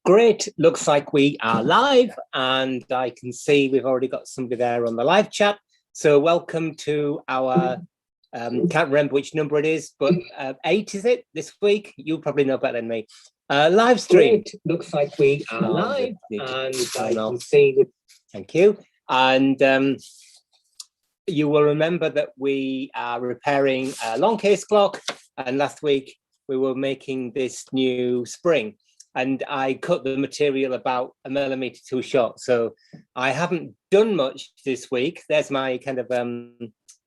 Great, looks like we are live, and I can see we've already got somebody there on the live chat. So welcome to our, can't remember which number it is, but 8 is it this week? You probably know better than me. Live stream. Great. Looks like we are live, and I can see. Thank you. And you will remember that we are repairing a long case clock, and last week we were making this new spring. And I cut the material about 1 millimeter too short. So I haven't done much this week. There's my kind of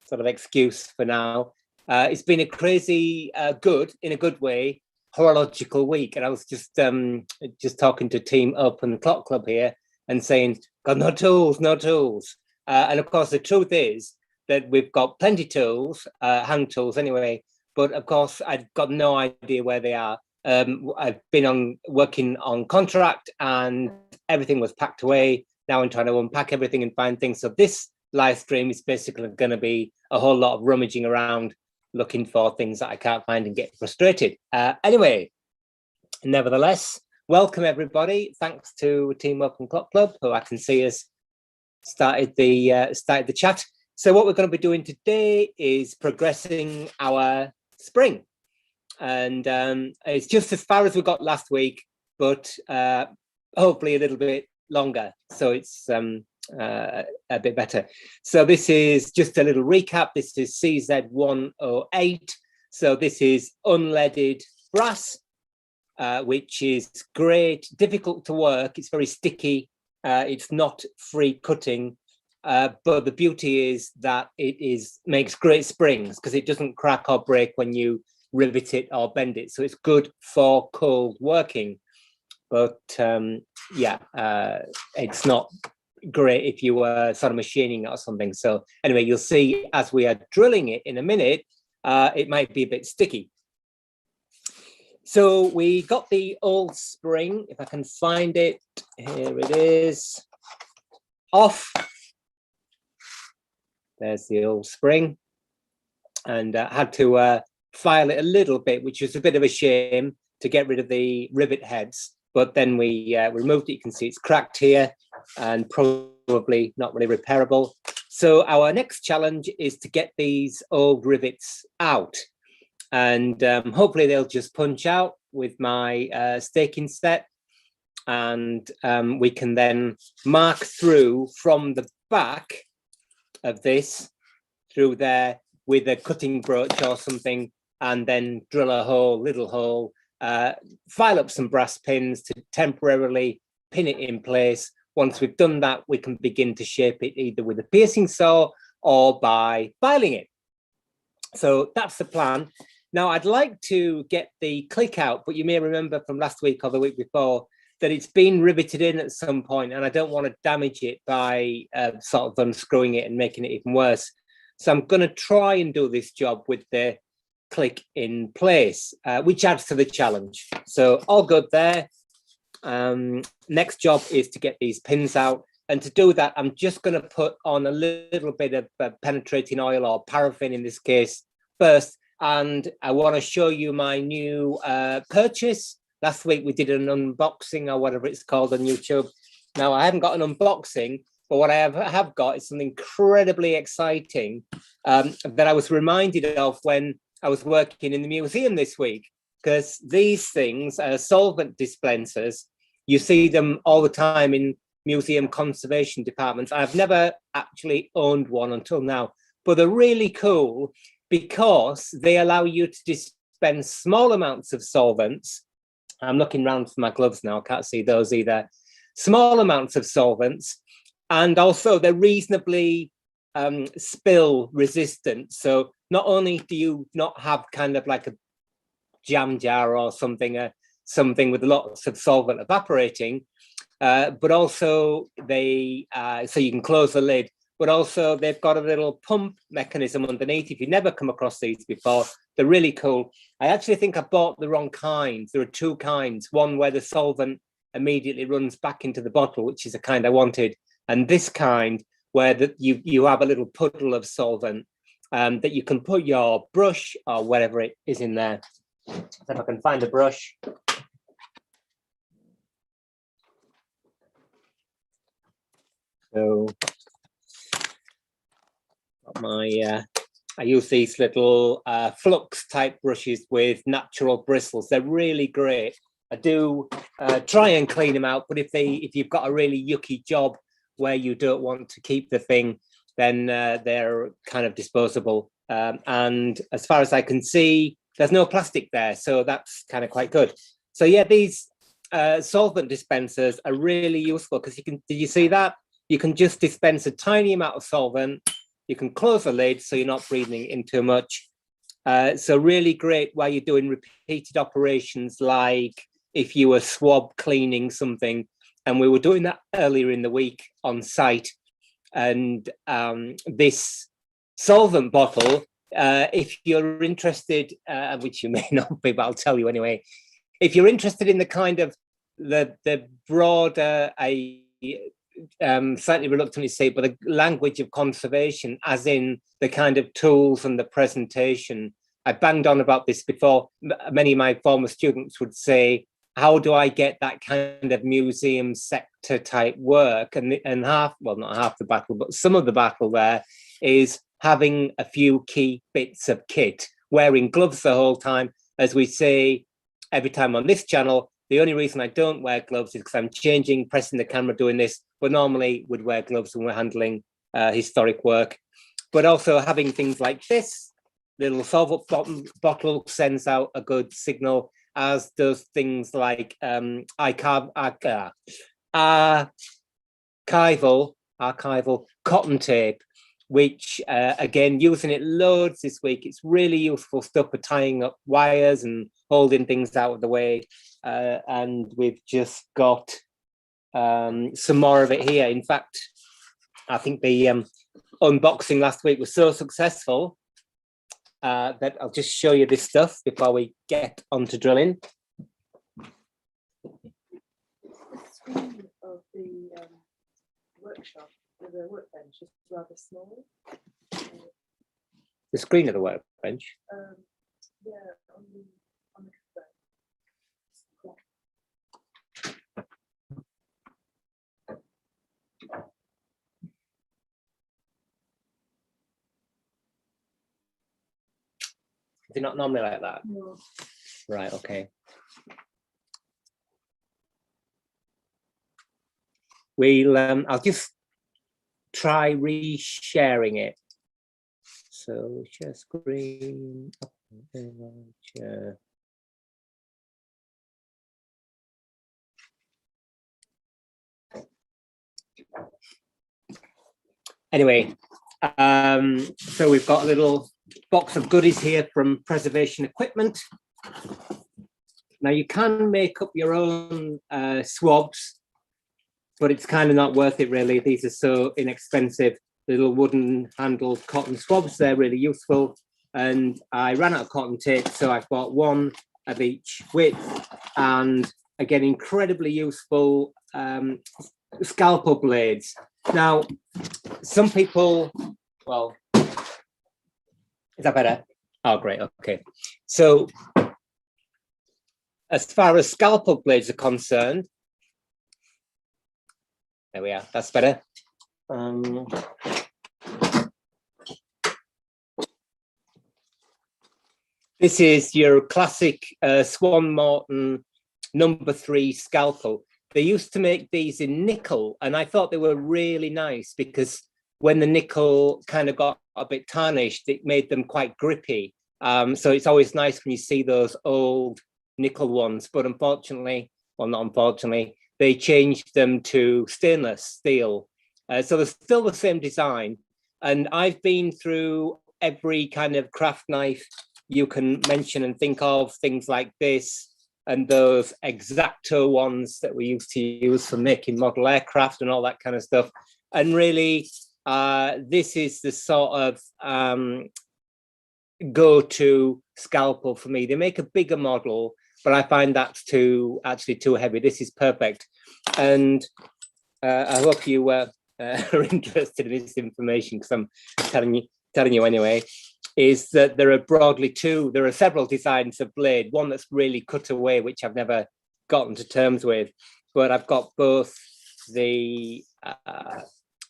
sort of excuse for now. It's been a crazy, good, in a good way, horological week. And I was just talking to Team Up and the Clock Club here and saying, got no tools, no tools. And of course, the truth is that we've got plenty of tools, hand tools anyway. But of course, I've got no idea where they are. I've been working on contract and everything was packed away. Now I'm trying to unpack everything and find things. So this live stream is basically going to be a whole lot of rummaging around, looking for things that I can't find and get frustrated. Anyway, nevertheless, welcome everybody. Thanks to Team Up and Clock Club, who I can see has started the chat. So what we're going to be doing today is progressing our spring. And it's just as far as we got last week, but hopefully a little bit longer. So it's a bit better. So this is just a little recap. This is CZ108. So this is unleaded brass, which is great, difficult to work. It's very sticky. It's not free cutting. But the beauty is that it makes great springs because it doesn't crack or break when you rivet it or bend it, so it's good for cold working, but it's not great if you were sort of machining it or something. So anyway, you'll see as we are drilling it in a minute, it might be a bit sticky. So we got the old spring, if I can find it, here it is, off. There's the old spring, and had to file it a little bit, which was a bit of a shame to get rid of the rivet heads, but then we removed it. You can see it's cracked here and probably not really repairable. So our next challenge is to get these old rivets out, and hopefully they'll just punch out with my staking set, and we can then mark through from the back of this through there with a cutting brooch or something, and then drill a little hole, file up some brass pins to temporarily pin it in place. Once we've done that, we can begin to shape it either with a piercing saw or by filing it. So that's the plan. Now, I'd like to get the click out, but you may remember from last week or the week before that it's been riveted in at some point, and I don't want to damage it by sort of unscrewing it and making it even worse. So I'm going to try and do this job with the click in place, which adds to the challenge. So all good there. Next job is to get these pins out, and to do that I'm just going to put on a little bit of penetrating oil, or paraffin in this case, first. And I want to show you my new purchase. Last week we did an unboxing or whatever it's called on YouTube. Now I haven't got an unboxing, but what I have got is something incredibly exciting that I was reminded of when I was working in the museum this week, because these things are solvent dispensers. You see them all the time in museum conservation departments. I've never actually owned one until now, but they're really cool because they allow you to dispense small amounts of solvents. I'm looking around for my gloves now, I can't see those either. Small amounts of solvents, and also they're reasonably spill resistant. So not only do you not have kind of like a jam jar or something, something with lots of solvent evaporating, but also they, so you can close the lid, but also they've got a little pump mechanism underneath. If you've never come across these before, they're really cool. I actually think I bought the wrong kind. There are two kinds, one where the solvent immediately runs back into the bottle, which is the kind I wanted, and this kind where you have a little puddle of solvent that you can put your brush or whatever it is in there. So if I can find a brush. So I use these little flux type brushes with natural bristles. They're really great. I do try and clean them out, but if you've got a really yucky job where you don't want to keep the thing, then they're kind of disposable. And as far as I can see, there's no plastic there, so that's kind of quite good. So yeah, these solvent dispensers are really useful because did you see that? You can just dispense a tiny amount of solvent. You can close the lid so you're not breathing in too much. So really great while you're doing repeated operations, like if you were swab cleaning something, and we were doing that earlier in the week on site. And this solvent bottle, if you're interested, which you may not be, but I'll tell you anyway, if you're interested in the kind of the broader, slightly reluctantly say, but the language of conservation, as in the kind of tools and the presentation. I banged on about this before. Many of my former students would say, how do I get that kind of museum sector type work? And half, well, not half the battle, but some of the battle there is having a few key bits of kit, wearing gloves the whole time. As we say every time on this channel, the only reason I don't wear gloves is because I'm changing, pressing the camera, doing this, but normally would wear gloves when we're handling historic work. But also having things like this, little solvent bottle sends out a good signal, as does things like archival cotton tape, which again, using it loads this week. It's really useful stuff for tying up wires and holding things out of the way. And we've just got some more of it here. In fact, I think the unboxing last week was so successful that I'll just show you this stuff before we get on to drilling. The screen of the workshop, the workbench, is rather small. The screen of the workbench? Yeah, on the cafe. Is it not normally like that? No. Right, okay. I'll just try re-sharing it. So share screen. Share. Anyway, so we've got a little box of goodies here from Preservation Equipment. Now you can make up your own swabs, but it's kind of not worth it really. These are so inexpensive. Little wooden handled cotton swabs, they're really useful. And I ran out of cotton tape, so I bought one of each width, and again, incredibly useful scalpel blades. Now, some people, well, is that better? Oh, great, okay. So, as far as scalpel blades are concerned, there we are, that's better. This is your classic Swan Morton #3 scalpel. They used to make these in nickel, and I thought they were really nice because when the nickel kind of got a bit tarnished, it made them quite grippy. So it's always nice when you see those old nickel ones, but unfortunately, well, not unfortunately, they changed them to stainless steel. So they're still the same design. And I've been through every kind of craft knife you can mention and think of, things like this, and those X-Acto ones that we used to use for making model aircraft and all that kind of stuff. And really, this is the sort of go-to scalpel for me. They make a bigger model, but I find that's actually too heavy. This is perfect. And I hope you are interested in this information, because I'm telling you anyway, is that there are several designs of blade, one that's really cut away, which I've never gotten to terms with, but I've got both the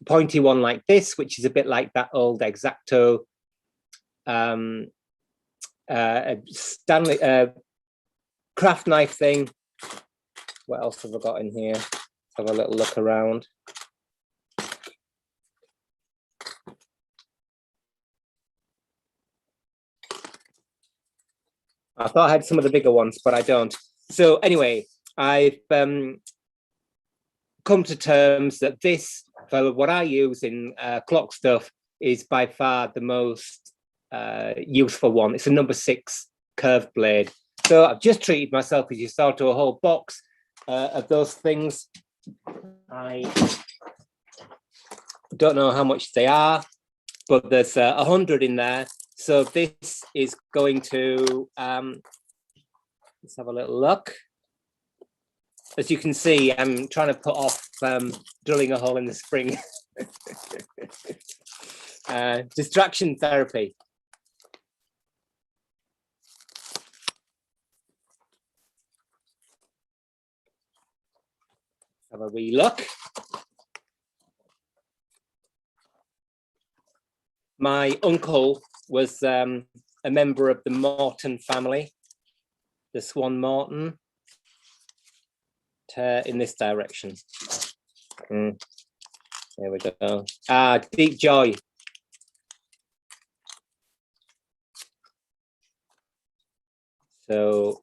pointy one like this, which is a bit like that old X-Acto Stanley craft knife thing. What else have I got in here? Let's have a little look around. I thought I had some of the bigger ones, but I don't. So anyway, I've come to terms that this, for what I use in clock stuff, is by far the most useful one. It's a number 6 curved blade. So I've just treated myself, as you saw, to a whole box of those things. I don't know how much they are, but there's 100 in there. So this is going to, let's have a little look. As you can see, I'm trying to put off drilling a hole in the spring. Distraction therapy. Have a wee look. My uncle was a member of the Morton family, the Swan Morton, in this direction. There we go. Deep Joy. So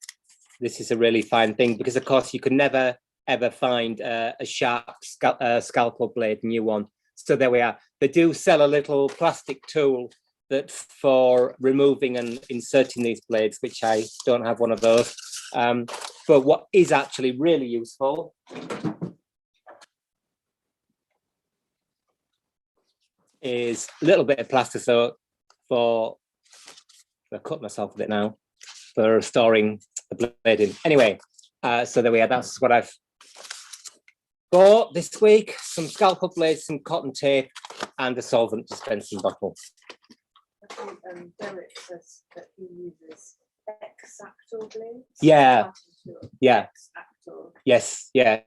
this is a really fine thing, because of course you can never ever find a sharp scalpel blade, new one. So there we are. They do sell a little plastic tool that's for removing and inserting these blades, which I don't have one of those. But what is actually really useful is a little bit of plaster soap for, I cut myself a bit now, for storing the blade in. Anyway, so there we are. That's what I've bought this week: some scalpel blades, some cotton tape, and a solvent dispensing bottle. I think Derek says that he uses X-Acto blades. Yeah, yeah, X-Acto. yes, yeah,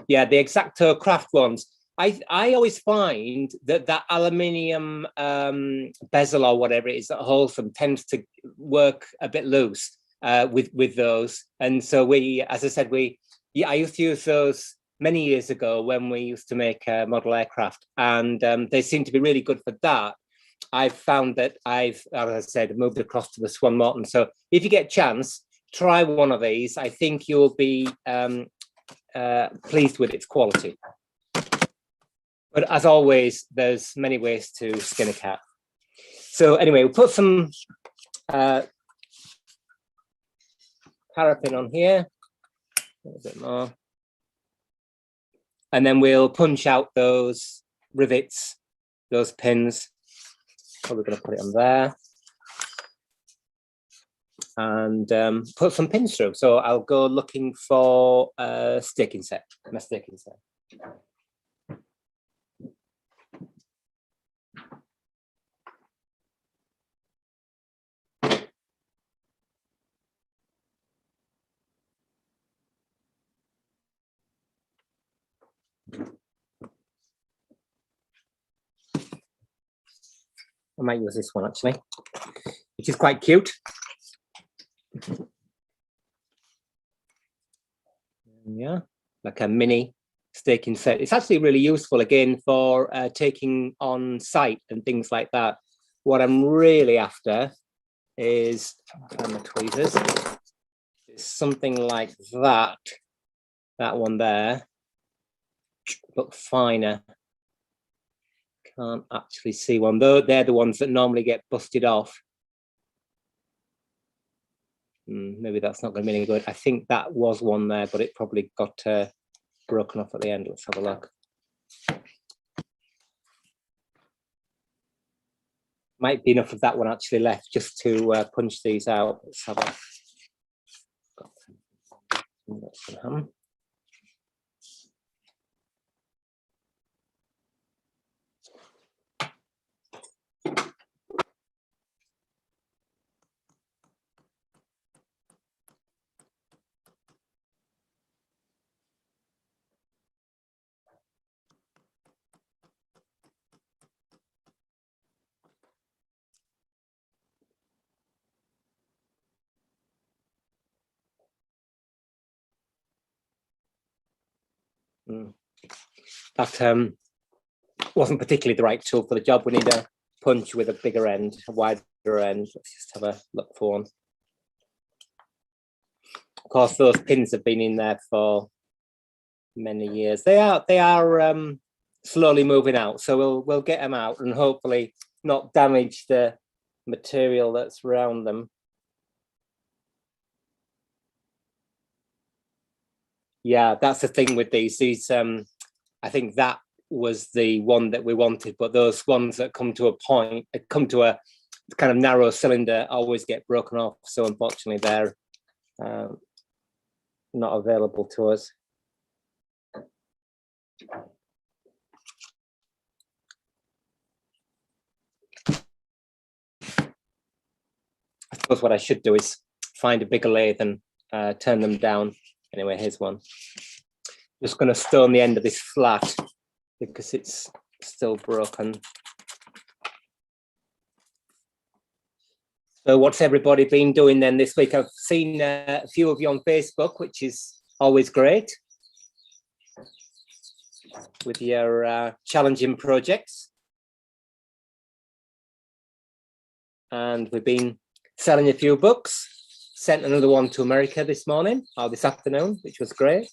yeah. The X-Acto craft ones. I always find that aluminium bezel or whatever it is that holds them tends to work a bit loose with those. And so we, as I said, I used to use those many years ago when we used to make model aircraft, and they seem to be really good for that. I've found that as I said, moved across to the Swan Morton. So if you get a chance, try one of these. I think you'll be pleased with its quality. But as always, there's many ways to skin a cat. So anyway, we'll put some paraffin on here, a little bit more. And then we'll punch out those rivets, those pins. Probably going to put it on there. And put some pins through. So I'll go looking for a staking set, my staking set. I might use this one actually, which is quite cute. Yeah, like a mini staking set. It's actually really useful again for taking on site and things like that. What I'm really after is, find the tweezers, is something like that. That one there, but finer. Can't actually see one, though. They're the ones that normally get busted off. Maybe that's not going to be any good. I think that was one there, but it probably got broken off at the end. Let's have a look. Might be enough of that one actually left just to punch these out. Let's have a. That wasn't particularly the right tool for the job. We need a punch with a bigger end, a wider end. Let's just have a look for one. Of course, those pins have been in there for many years. They are slowly moving out, so we'll get them out and hopefully not damage the material that's around them. Yeah, that's the thing with these. I think that was the one that we wanted, but those ones that come to a point, come to a kind of narrow cylinder, always get broken off. So unfortunately, they're not available to us. I suppose what I should do is find a bigger lathe and turn them down. Anyway, here's one. Just going to stone the end of this flat because it's still broken. So what's everybody been doing then this week? I've seen a few of you on Facebook, which is always great, with your challenging projects. And we've been selling a few books. Sent another one to America this morning, or this afternoon, which was great.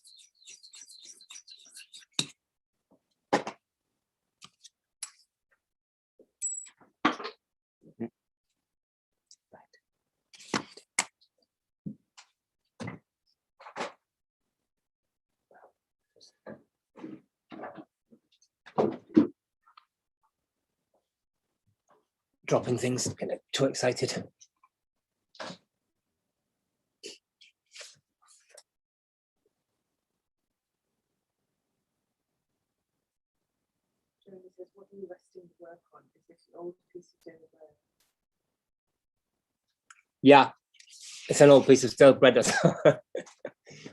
Dropping things, getting too excited. Says, what are you resting to work on? Is this an old piece of dinnerware? Yeah, it's an old piece of stale bread. That's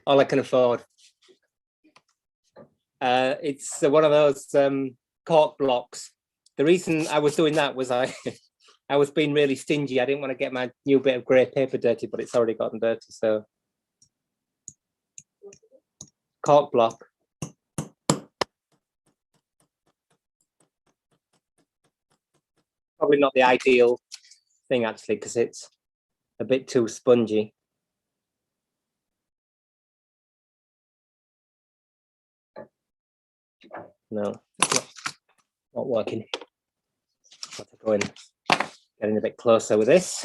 all I can afford. It's one of those cork blocks. The reason I was doing that was I was being really stingy. I didn't want to get my new bit of grey paper dirty, but it's already gotten dirty. So cork block. Probably not the ideal thing actually, because it's a bit too spongy. No, not working. Got to go in, getting a bit closer with this.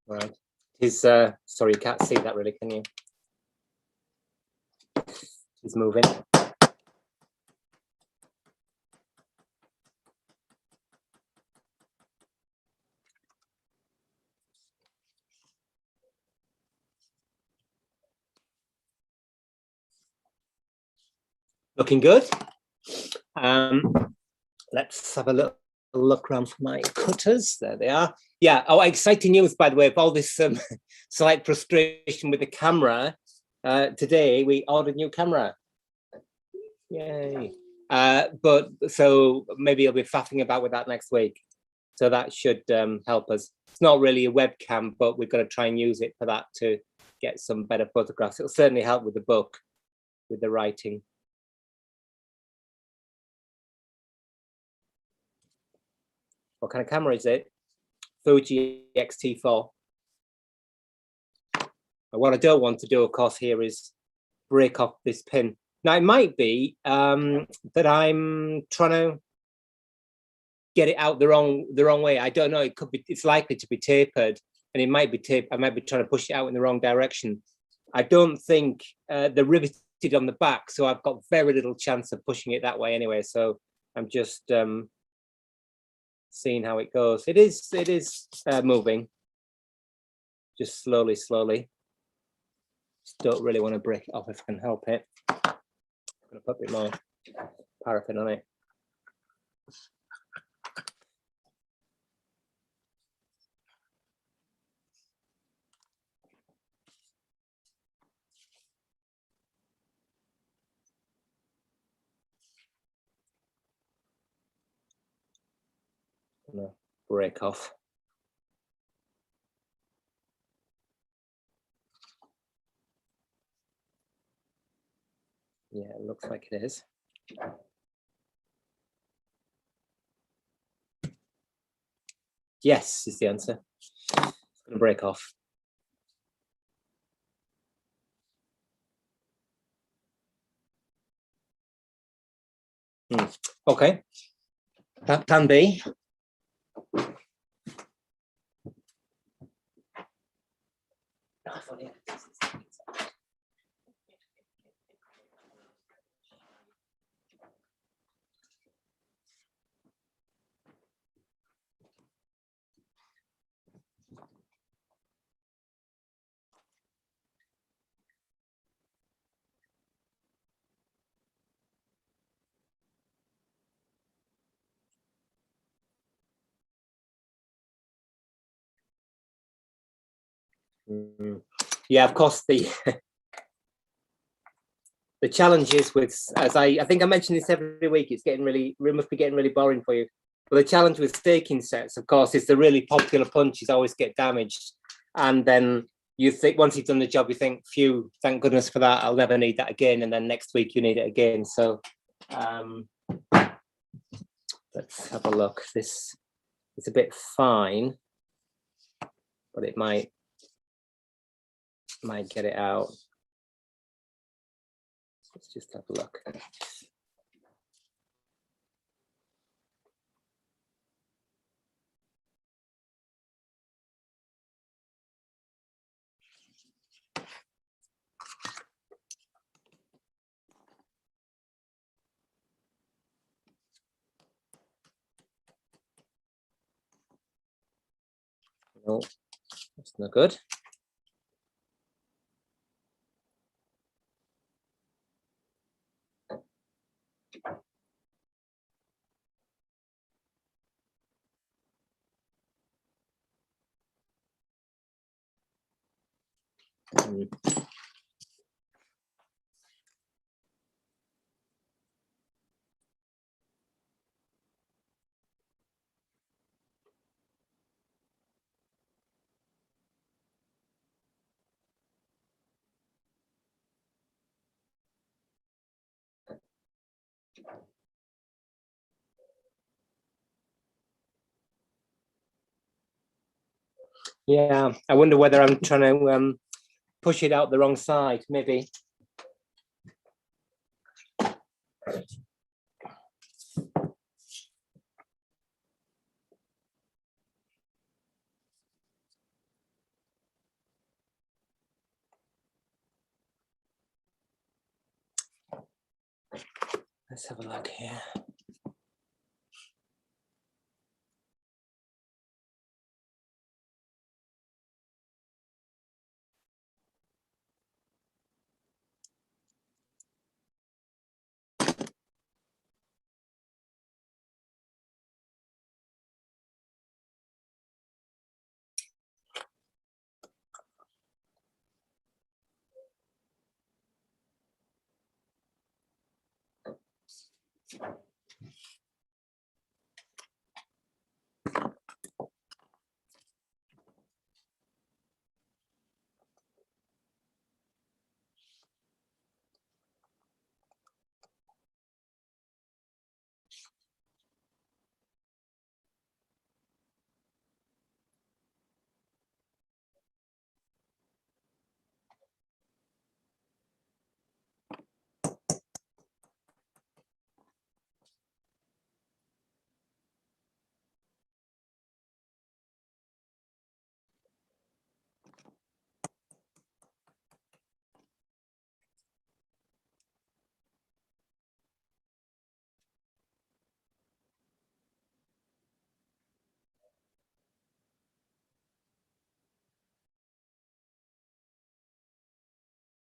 Right. He's sorry, you can't see that really, can you? He's moving. Looking good. Let's have a look around for my cutters. There they are. Yeah. Oh, exciting news, by the way, of all this slight frustration with the camera. Today we ordered a new camera. Yay. But so maybe I'll be faffing about with that next week. So that should help us. It's not really a webcam, but we've got to try and use it for that to get some better photographs. It'll certainly help with the book, with the writing. What kind of camera is it? Fuji X-T4. And what I don't want to do, of course, here is break off this pin. Now, it might be that I'm trying to get it out the wrong way. I don't know. It could be. It's likely to be tapered, and it might be taped. I might be trying to push it out in the wrong direction. I don't think they're riveted on the back, so I've got very little chance of pushing it that way anyway. So I'm just seeing how it goes. It is moving, just slowly. Just don't really want to break it off if I can help it. I'm going to put a bit more paraffin on it. Gonna break off. Yeah, it looks like it is. Yes, is the answer. It's gonna break off. Okay, that can be. Yeah, of course, the challenges with, as I think I mention this every week, it's getting really, it must be getting really boring for you. But the challenge with staking sets, of course, is the really popular punches always get damaged. And then you think, once you've done the job, you think, phew, thank goodness for that, I'll never need that again. And then next week you need it again. So let's have a look. This is a bit fine, but it might get it out. Let's just have a look. No, that's not good. Yeah, I wonder whether I'm trying to push it out the wrong side, maybe. Let's have a look here.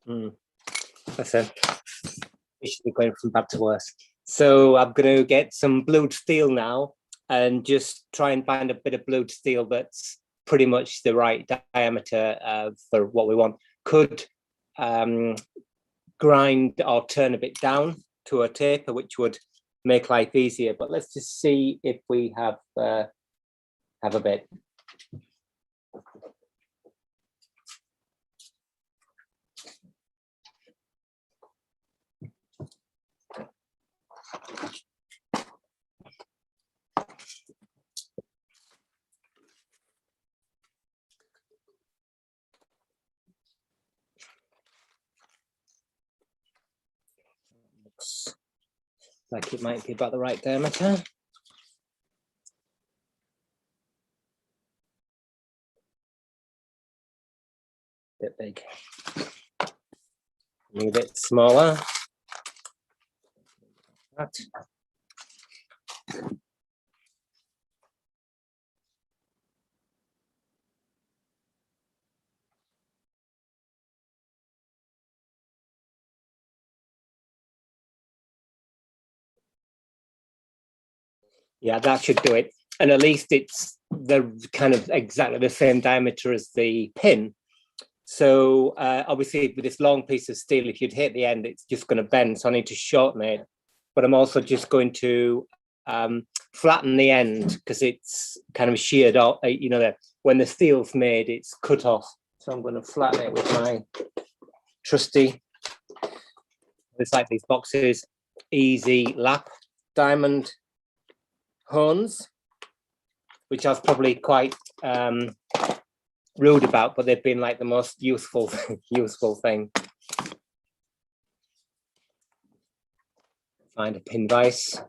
That's it. We should be going from bad to worse. So I'm going to get some blued steel now and just try and find a bit of blued steel that's pretty much the right diameter for what we want. Could grind or turn a bit down to a taper, which would make life easier. But let's just see if we have a bit. Looks like it might be about the right diameter. Bit big. A bit smaller. That. Yeah, that should do it. And at least it's the kind of exactly the same diameter as the pin. So obviously with this long piece of steel, if you'd hit the end, it's just going to bend. So I need to shorten it. But I'm also just going to flatten the end because it's kind of sheared off. You know, when the steel's made, it's cut off. So I'm going to flatten it with my trusty, it's like these boxes, easy lap diamond hones, which I was probably quite rude about, but they've been like the most useful thing. Find a pin vise,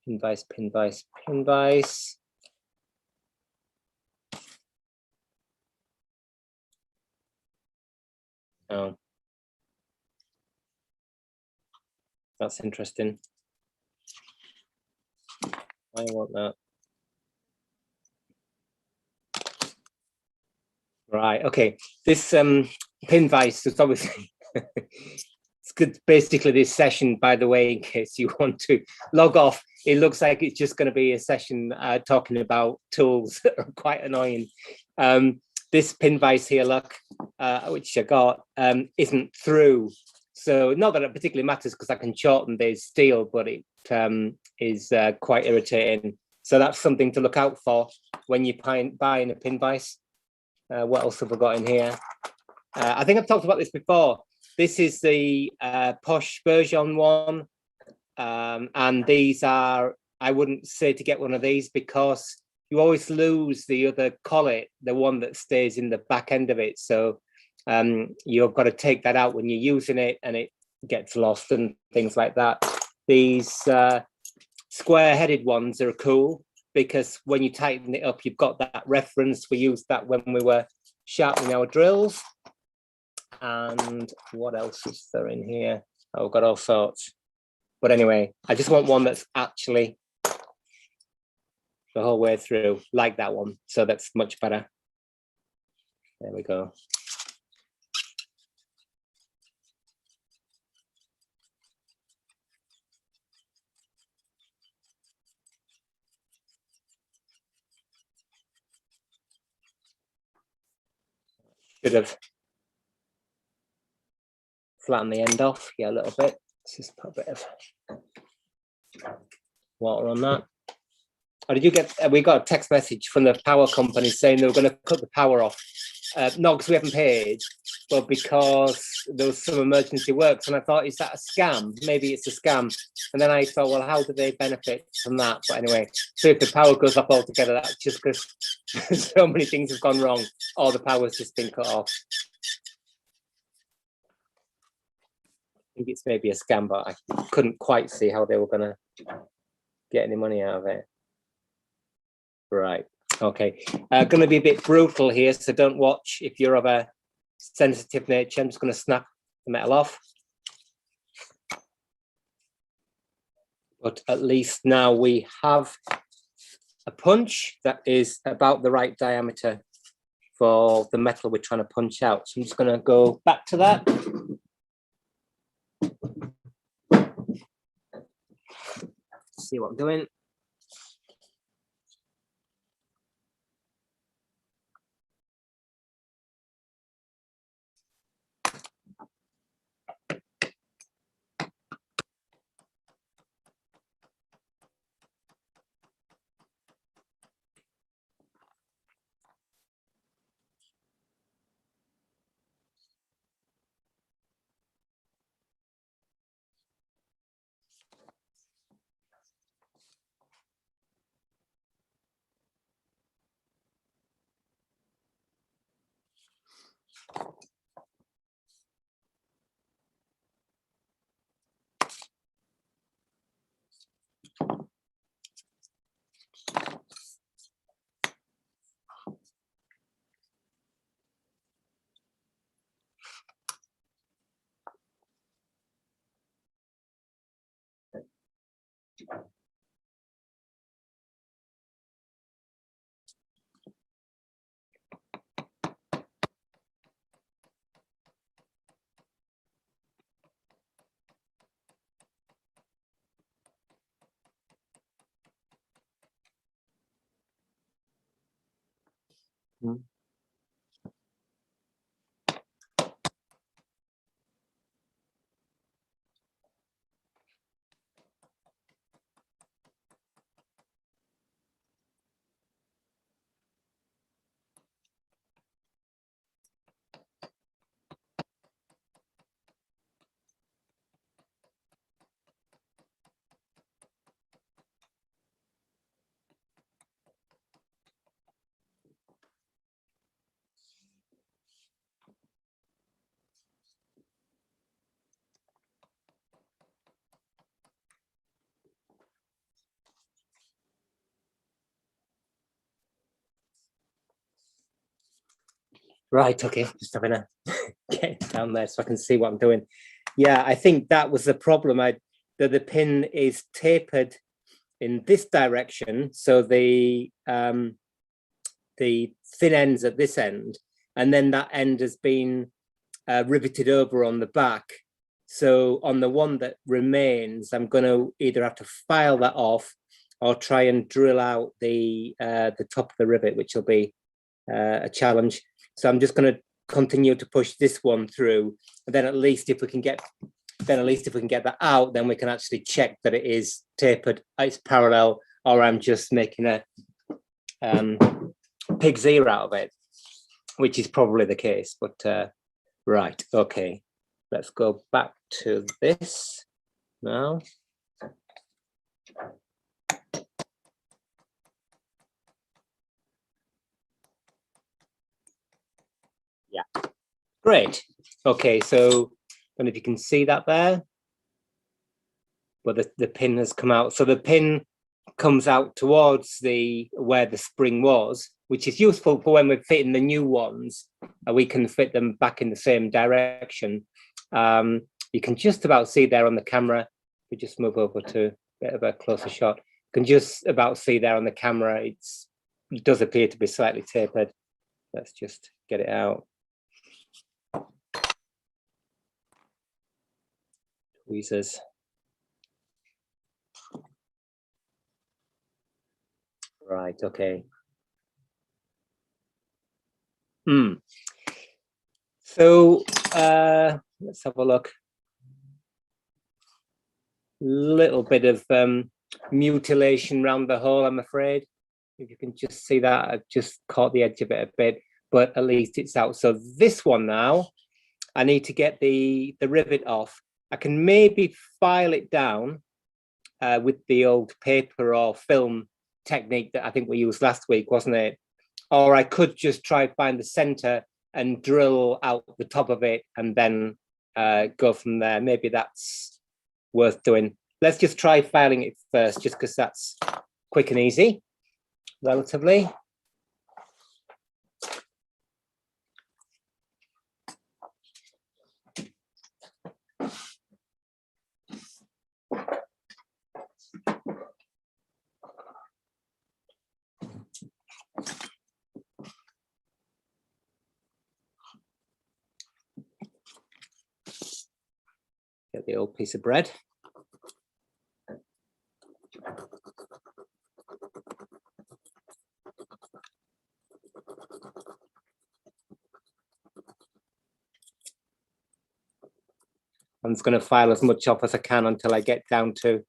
pin vise, pin vise, pin vise. Oh, that's interesting. I want that. Right. Okay. This pin vise is obviously it's good. Basically, this session, by the way, in case you want to log off, it looks like it's just going to be a session talking about tools that are quite annoying. This pin vise here, look, which I got, isn't through. So not that it particularly matters because I can shorten the steel, but it is quite irritating. So that's something to look out for when you're buying a pin vise. What else have we got in here? I think I've talked about this before. This is the posh version one. And these are, I wouldn't say to get one of these because you always lose the other collet, the one that stays in the back end of it. So you've got to take that out when you're using it and it gets lost and things like that. These square-headed ones are cool because when you tighten it up, you've got that reference. We used that when we were sharpening our drills. And what else is there in here? Oh, I've got all sorts. But anyway, I just want one that's actually the whole way through, like that one. So that's much better. There we go. Should have flattened the end off, yeah, a little bit. Let's just put a bit of water on that. Oh, did you get, we got a text message from the power company saying they were going to cut the power off. Not because we haven't paid, but because there was some emergency works. And I thought, is that a scam? Maybe it's a scam. And then I thought, well, how do they benefit from that? But anyway, so if the power goes off altogether, that's just because so many things have gone wrong, or the power's just been cut off. I think it's maybe a scam, but I couldn't quite see how they were going to get any money out of it. Right. Okay. Going to be a bit brutal here, so don't watch if you're of a sensitive nature. I'm just going to snap the metal off. But at least now we have a punch that is about the right diameter for the metal we're trying to punch out. So I'm just going to go back to that. see what I'm doing. Right, okay, just having a get down there so I can see what I'm doing. Yeah, I think that was the problem. The pin is tapered in this direction, so the thin ends at this end, and then that end has been riveted over on the back. So on the one that remains, I'm going to either have to file that off or try and drill out the top of the rivet, which will be a challenge. So I'm just going to continue to push this one through, and then at least if we can get that out, then we can actually check that it is tapered, it's parallel, or I'm just making a pig's ear out of it, which is probably the case. But right, okay, let's go back to this now. Yeah, great. Okay, so I don't know if you can see that there, but the pin has come out. So the pin comes out towards where the spring was, which is useful for when we're fitting the new ones. We can fit them back in the same direction. You can just about see there on the camera. We just move over to a bit of a closer shot. You can just about see there on the camera. It does appear to be slightly tapered. Let's just get it out. Tweezers. Right, okay. So let's have a look. Little bit of mutilation around the hole, I'm afraid. If you can just see that, I've just caught the edge of it a bit, but at least it's out. So this one now, I need to get the rivet off. I can maybe file it down with the old paper or film technique that I think we used last week, wasn't it? Or I could just try find the center and drill out the top of it and then go from there. Maybe that's worth doing. Let's just try filing it first, just because that's quick and easy, relatively. Get the old piece of bread. I'm just going to file as much off as I can until I get down to.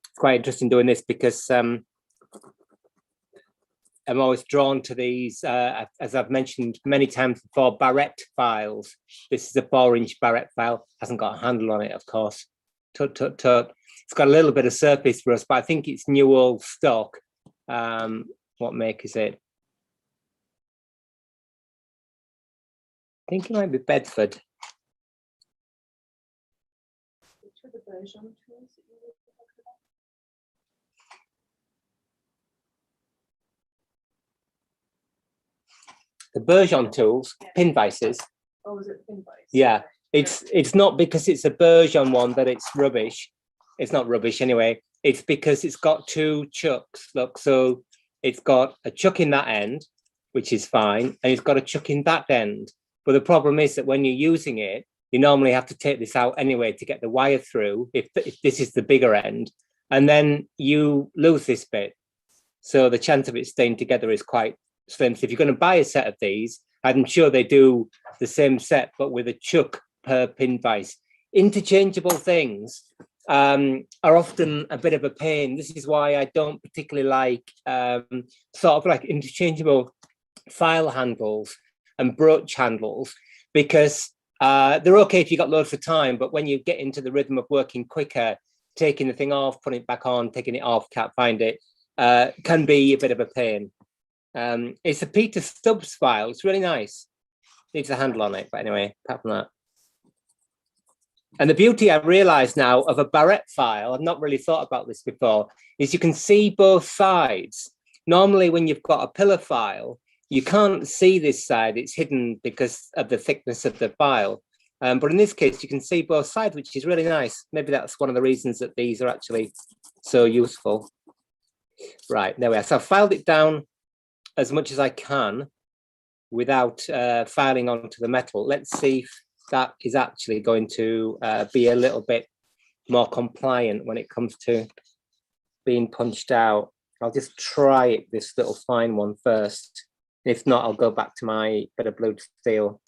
It's quite interesting doing this because I'm always drawn to these, as I've mentioned many times before, barrette files. This is a 4-inch barrette file, hasn't got a handle on it, of course. Tut, tut, tut. It's got a little bit of surface for us, but I think it's new old stock. What make is it? I think it might be Bedford. Which are the version tools that you were talking about? The Bergeon tools, pin vices. Oh, was it pin vice? Yeah, it's not because it's a Bergeon one that it's rubbish. It's not rubbish anyway. It's because it's got 2 chucks. Look, so it's got a chuck in that end, which is fine, and it's got a chuck in that end. But the problem is that when you're using it, you normally have to take this out anyway to get the wire through, if this is the bigger end, and then you lose this bit. So the chance of it staying together is quite slim. So if you're going to buy a set of these, I'm sure they do the same set, but with a chuck per pin vise. Interchangeable things are often a bit of a pain. This is why I don't particularly like sort of like interchangeable file handles and brooch handles, because they're okay if you got loads of time, but when you get into the rhythm of working quicker, taking the thing off, putting it back on, taking it off, can't find it, can be a bit of a pain. It's a Peter Stubbs file. It's really nice. Needs a handle on it, but anyway, apart from that. And the beauty I realize now of a barrette file, I've not really thought about this before, is you can see both sides. Normally when you've got a pillar file, you can't see this side, it's hidden because of the thickness of the file. But in this case, you can see both sides, which is really nice. Maybe that's one of the reasons that these are actually so useful. Right, there we are. So I've filed it down as much as I can without filing onto the metal. Let's see if that is actually going to be a little bit more compliant when it comes to being punched out. I'll just try it, this little fine one first. If not, I'll go back to my bit of blued steel.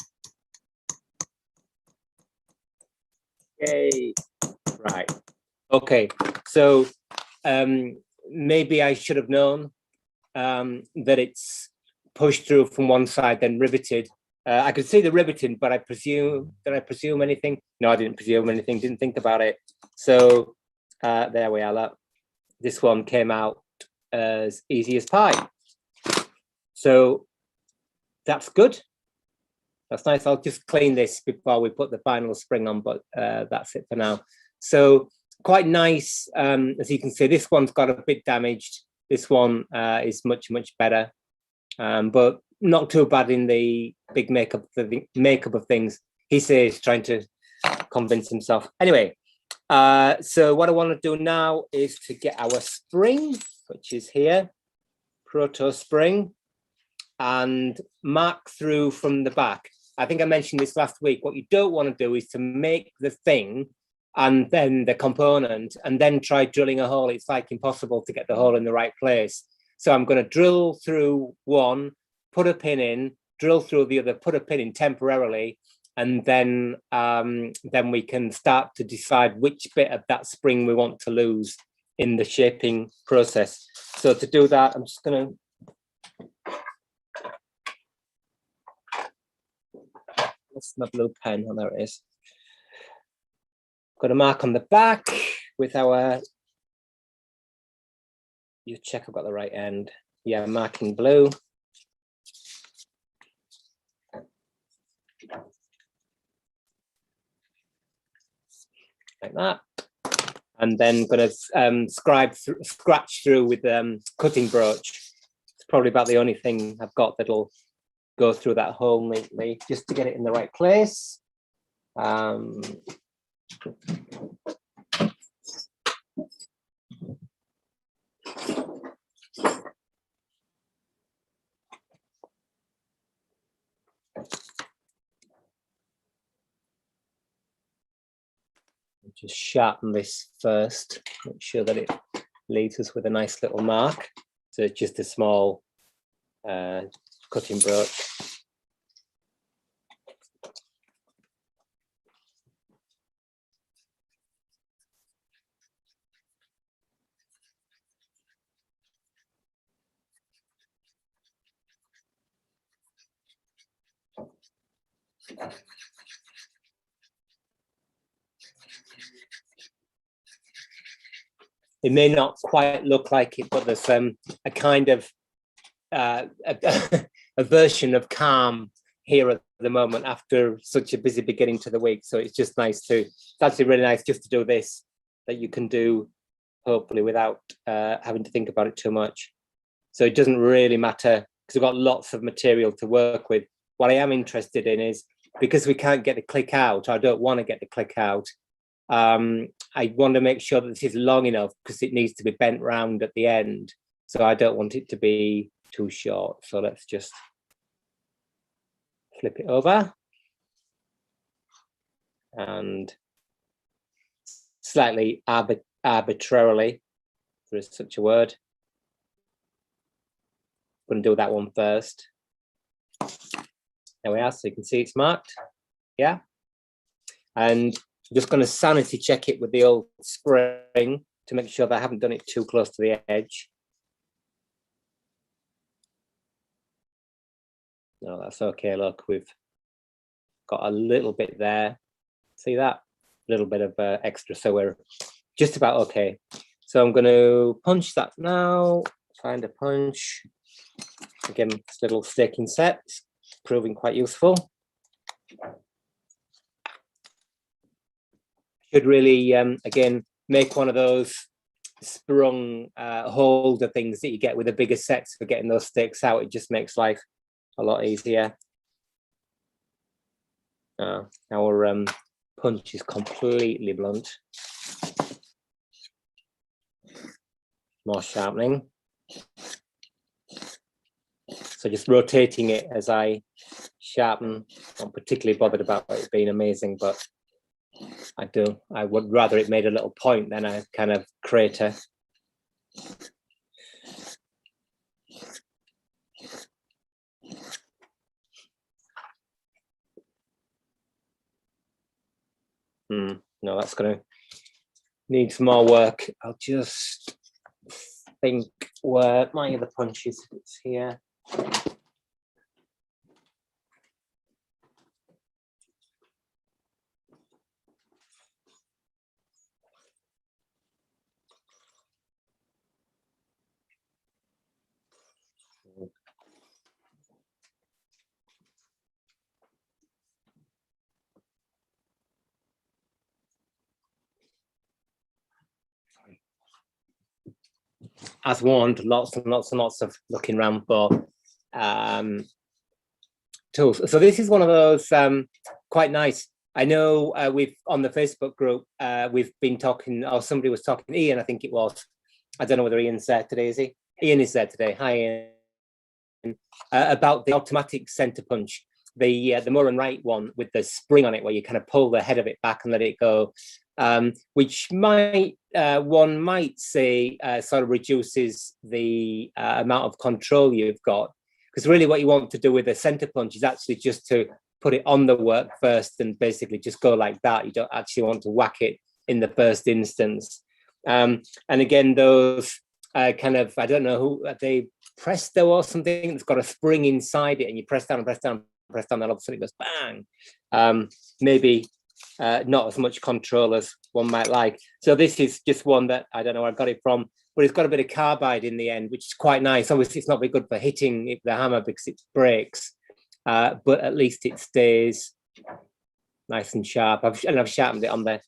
Yay. Right. Okay. So maybe I should have known that it's pushed through from one side, then riveted. I could see the riveting, but I presume, did I presume anything? No, I didn't presume anything, didn't think about it. So there we are. This one came out as easy as pie. So that's good. That's nice. I'll just clean this before we put the final spring on, but that's it for now. So quite nice. As you can see, this one's got a bit damaged. This one is much, much better, but not too bad in the big makeup of things. He says, trying to convince himself. Anyway, so what I want to do now is to get our spring, which is here, proto spring, and mark through from the back. I think I mentioned this last week. What you don't want to do is to make the thing and then the component and then try drilling a hole. It's like impossible to get the hole in the right place. So I'm going to drill through one, put a pin in, drill through the other, put a pin in temporarily, and then we can start to decide which bit of that spring we want to lose in the shaping process. So to do that, I'm just going to that's my blue pen. Oh, there it is. Got a mark on the back with our, you check I've got the right end. Yeah, marking blue. Like that. And then going to scratch through with cutting broach. It's probably about the only thing I've got that'll go through that hole neatly, just to get it in the right place. Just sharpen this first, make sure that it leaves us with a nice little mark. So it's just a small cutting broach. It may not quite look like it, but there's a kind of a version of calm here at the moment after such a busy beginning to the week. So it's just nice to, it's actually really nice just to do this, that you can do hopefully without having to think about it too much. So it doesn't really matter because we've got lots of material to work with. What I am interested in is, because we can't get the click out, I don't want to get the click out. I want to make sure that this is long enough because it needs to be bent round at the end. So I don't want it to be too short. So let's just flip it over and slightly arbitrarily, if there is such a word. I'm going to do that one first. There we are, so you can see it's marked. Yeah. And I'm just going to sanity check it with the old spring to make sure that I haven't done it too close to the edge. No, that's okay. Look, we've got a little bit there. See that? A little bit of extra, so we're just about okay. So I'm going to punch that now. Find a punch. Again, this little staking set, proving quite useful. Should really, again, make one of those sprung holder things that you get with the bigger sets for getting those stakes out. It just makes life a lot easier. Our punch is completely blunt. More sharpening. So just rotating it as I sharpen. I'm particularly bothered about it being amazing, but I would rather it made a little point than a kind of crater. No, that's going to need some more work. I'll just think where my other punch is. It's here. As warned, lots and lots and lots of looking around for tools. So this is one of those quite nice. I know we've on the Facebook group, we've been talking, or somebody was talking, Ian, I think it was. I don't know whether Ian's there today, is he? Ian is there today. Hi, Ian. About the automatic center punch, the more and right one with the spring on it, where you kind of pull the head of it back and let it go. Which might one might say sort of reduces the amount of control you've got, because really what you want to do with a center punch is actually just to put it on the work first and basically just go like that. You don't actually want to whack it in the first instance. And again, those kind of, I don't know who, they Presto or something that's got a spring inside it, and you press down and press down and press down, and all of a sudden it goes bang. Maybe not as much control as one might like. So this is just one that I don't know where I got it from, but it's got a bit of carbide in the end, which is quite nice. Obviously, it's not very good for hitting the hammer because it breaks, but at least it stays nice and sharp. I've sharpened it on the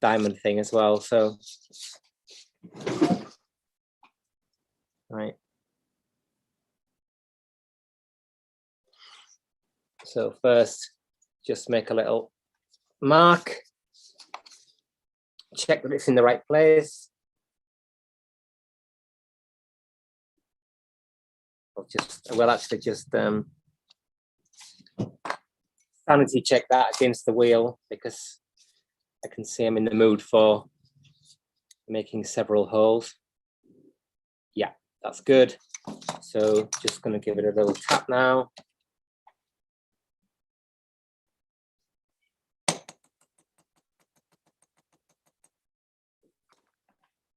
diamond thing as well. So, right. So first, just make a little mark. Check that it's in the right place. We'll actually just sanity check that against the wheel, because I can see I'm in the mood for making several holes. Yeah, that's good. So just going to give it a little tap now.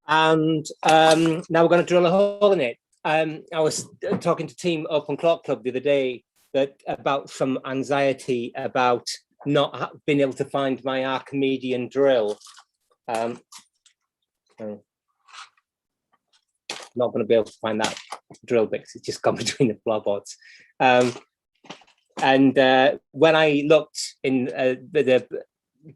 And now we're going to drill a hole in it. I was talking to Team Open Clock Club the other day about some anxiety about not being able to find my Archimedean drill. Not going to be able to find that drill bit because it's just gone between the floorboards. And when I looked in the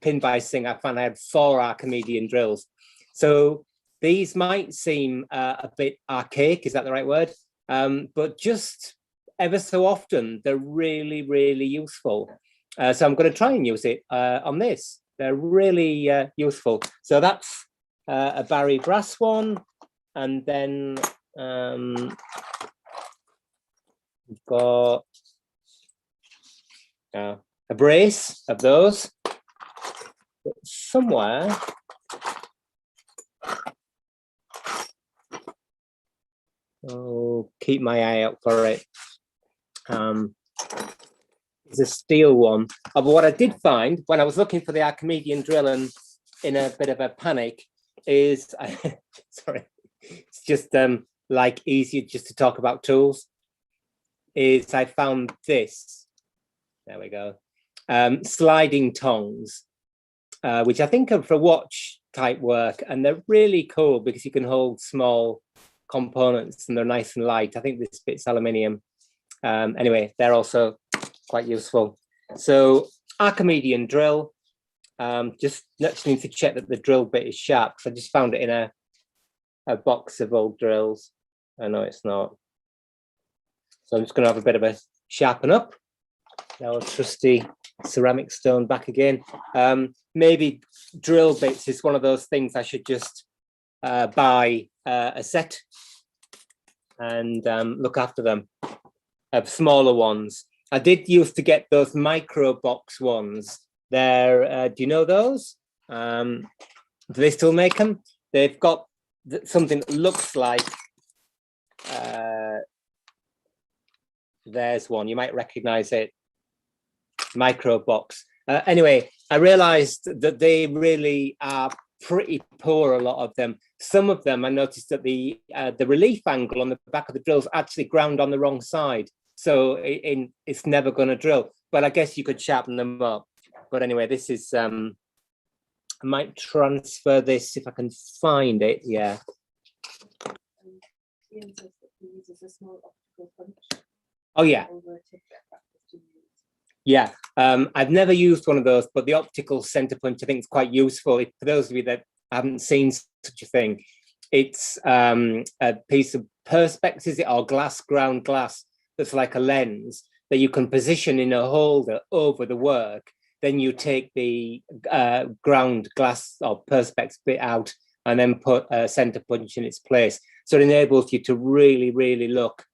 pin vise thing, I found I had 4 Archimedean drills. So these might seem a bit archaic, is that the right word? But just ever so often, they're really, really useful. So I'm going to try and use it on this. They're really useful. So that's a Barry brass one. And then we've got a brace of those. But somewhere, I'll keep my eye out for it. It's a steel one. But what I did find when I was looking for the Archimedean drill and in a bit of a panic is, sorry, it's just like easier just to talk about tools, is I found this. There we go. Sliding tongs, which I think are for watch type work, and they're really cool because you can hold small components and they're nice and light. I think this bit's aluminium. Anyway, they're also quite useful. So Archimedean drill, just need to check that the drill bit is sharp because I just found it in a box of old drills. I know it's not. So I'm just going to have a bit of a sharpen up. Our trusty ceramic stone back again. Maybe drill bits is one of those things I should just buy a set and look after them. Smaller ones. I did used to get those micro box ones. They're, do you know those? Do they still make them? They've got something that looks like, there's one, you might recognize it, micro box. Anyway, I realized that they really are pretty poor, a lot of them. Some of them, I noticed that the relief angle on the back of the drills actually ground on the wrong side. So it's never going to drill, but I guess you could sharpen them up. But anyway, this is, I might transfer this if I can find it. Yeah. Ian says that he uses a small optical punch. Oh, yeah. Yeah. I've never used one of those, but the optical center punch, I think, is quite useful. For those of you that haven't seen such a thing, it's a piece of perspex, is it, or ground glass that's like a lens that you can position in a holder over the work. Then you take the ground glass or perspex bit out and then put a center punch in its place. So it enables you to really, really look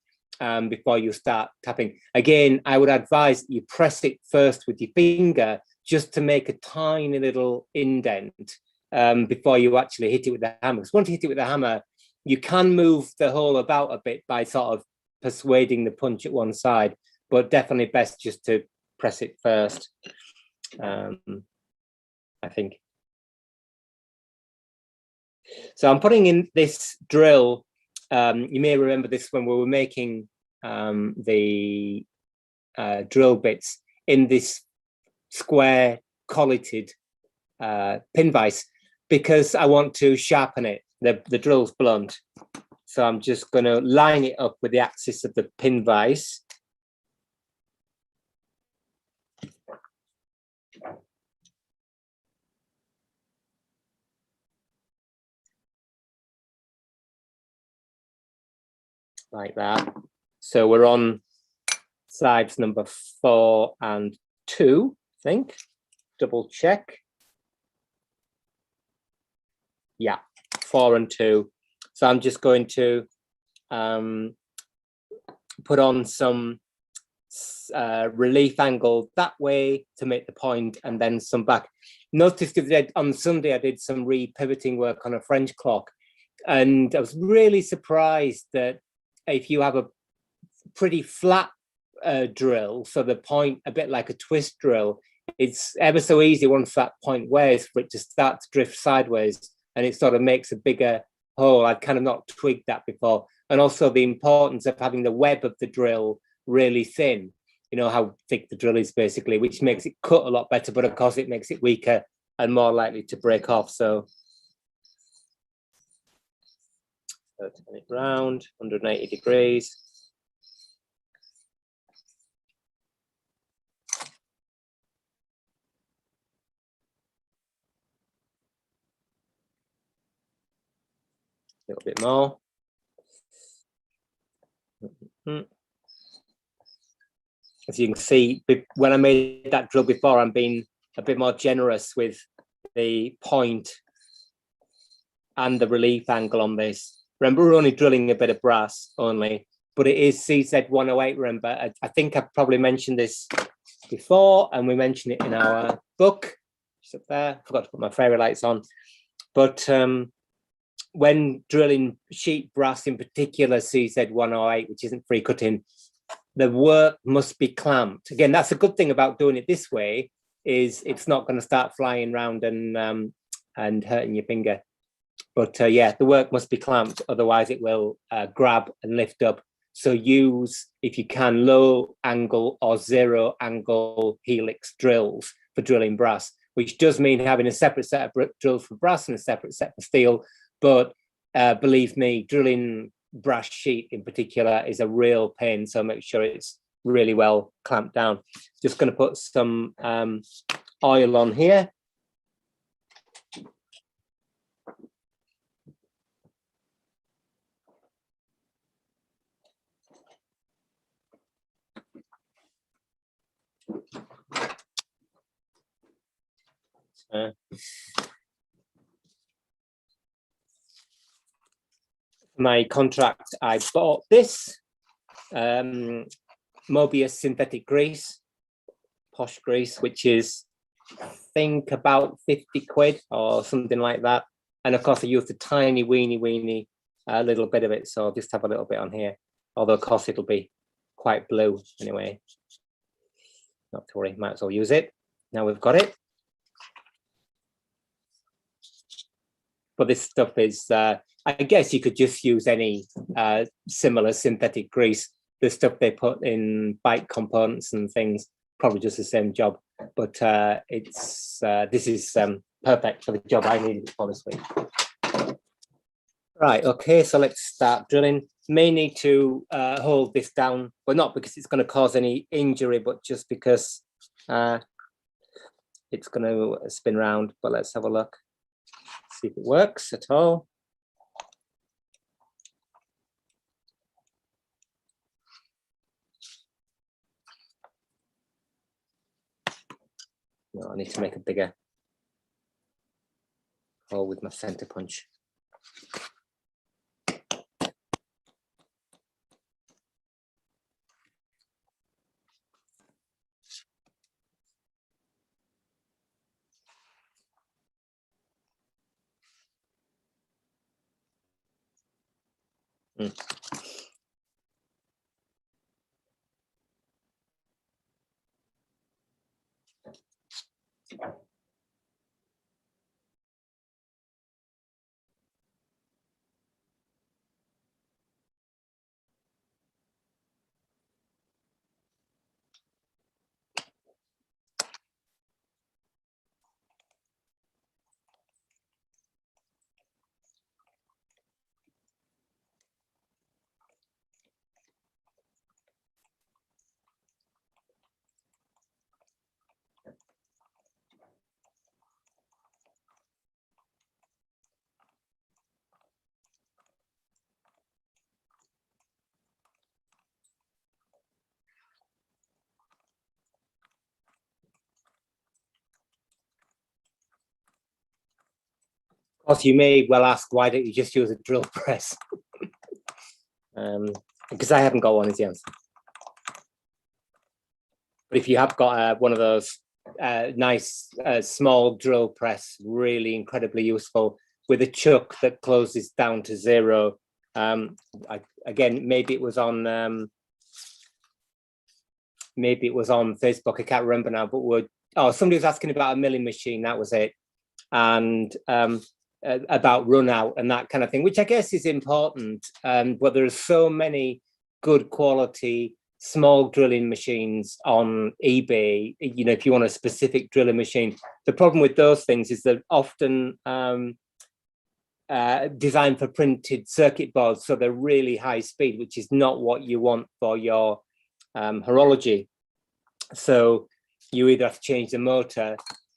before you start tapping. Again, I would advise that you press it first with your finger just to make a tiny little indent before you actually hit it with the hammer. Because once you hit it with the hammer, you can move the hole about a bit by sort of persuading the punch at one side, but definitely best just to press it first, I think. So I'm putting in this drill. You may remember this when we were making the drill bits in this square colleted pin vise, because I want to sharpen it. The drill's blunt. So I'm just going to line it up with the axis of the pin vise. Like that. So we're on sides number 4 and 2, I think. Double check. Yeah, 4 and 2. So I'm just going to put on some relief angle that way to make the point, and then some back. Notice that on Sunday I did some re-pivoting work on a French clock, and I was really surprised that if you have a pretty flat drill, so the point a bit like a twist drill, it's ever so easy once that point wears for it to start to drift sideways, and it sort of makes a bigger hole. I'd kind of not twigged that before. And also the importance of having the web of the drill really thin, you know, how thick the drill is basically, which makes it cut a lot better, but of course it makes it weaker and more likely to break off. So turn it round 180 degrees. A little bit more. As you can see, when I made that drill before, I'm being a bit more generous with the point and the relief angle on this. Remember, we're only drilling a bit of brass only, but it is CZ108. Remember, I think I've probably mentioned this before, and we mentioned it in our book. It's up there. I forgot to put my fairy lights on. But when drilling sheet brass, in particular CZ108, which isn't free cutting, the work must be clamped. Again, that's a good thing about doing it this way, is it's not going to start flying around and hurting your finger. But yeah, the work must be clamped, otherwise it will grab and lift up. So use, if you can, low angle or zero angle helix drills for drilling brass, which does mean having a separate set of drills for brass and a separate set for steel. But believe me, drilling brass sheet in particular is a real pain, so make sure it's really well clamped down. Just going to put some oil on here. My contract, I bought this Mobius synthetic grease, posh grease, which is, I think, about 50 quid or something like that. And of course I used a tiny weeny little bit of it, so I'll just have a little bit on here, although of course it'll be quite blue anyway. Not to worry, might as well use it. Now we've got it. But this stuff is, I guess you could just use any similar synthetic grease. The stuff they put in bike components and things probably does the same job. But it's this is perfect for the job I needed for this week. Right, okay, so let's start drilling. May need to hold this down, but not because it's going to cause any injury, but just because it's going to spin around. But let's have a look. See if it works at all. No, I need to make a bigger hole with my center punch. Of course, you may well ask, why don't you just use a drill press? Because I haven't got one, is the answer. But if you have got one of those nice small drill press, really incredibly useful, with a chuck that closes down to zero, Again, maybe it was on Facebook. I can't remember now. But somebody was asking about a milling machine. That was it, and about run out and that kind of thing, which I guess is important. But there are so many good quality small drilling machines on eBay. You know, if you want a specific drilling machine, the problem with those things is they're often designed for printed circuit boards, so they're really high speed, which is not what you want for your horology. So you either have to change the motor.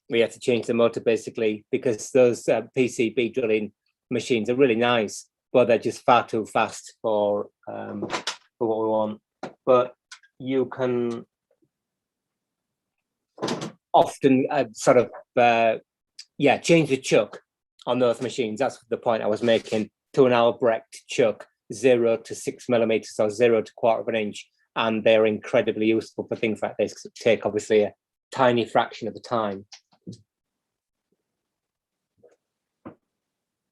We have to change the motor basically, because those PCB drilling machines are really nice, but they're just far too fast for what we want. But you can often change the chuck on those machines. That's the point I was making, to an Albrecht chuck, 0 to 6 millimeters or 0 to 1/4 of an inch. And they're incredibly useful for things like this, because it take obviously a tiny fraction of the time.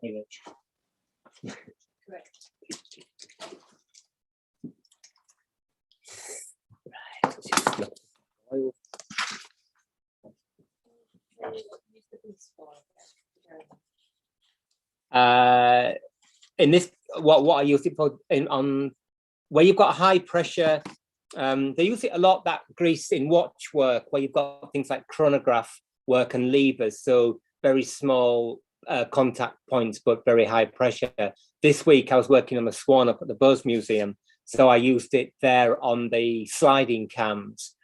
Correct. In this, what I use it for on where you've got high pressure, they use it a lot, that grease, in watch work, where you've got things like chronograph work and levers, so very small contact points but very high pressure. This week I was working on the Swan up at the Bose Museum, so I used it there on the sliding cams,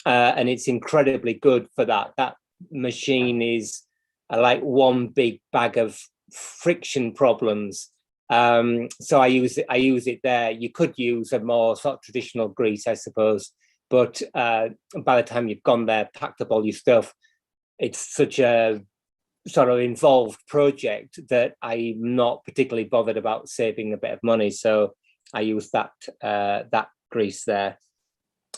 and it's incredibly good for that. That machine is like one big bag of friction problems. So I use it there. You could use a more sort of traditional grease, I suppose, but by the time you've gone there, packed up all your stuff, it's such a sort of involved project that I'm not particularly bothered about saving a bit of money. So I use that grease there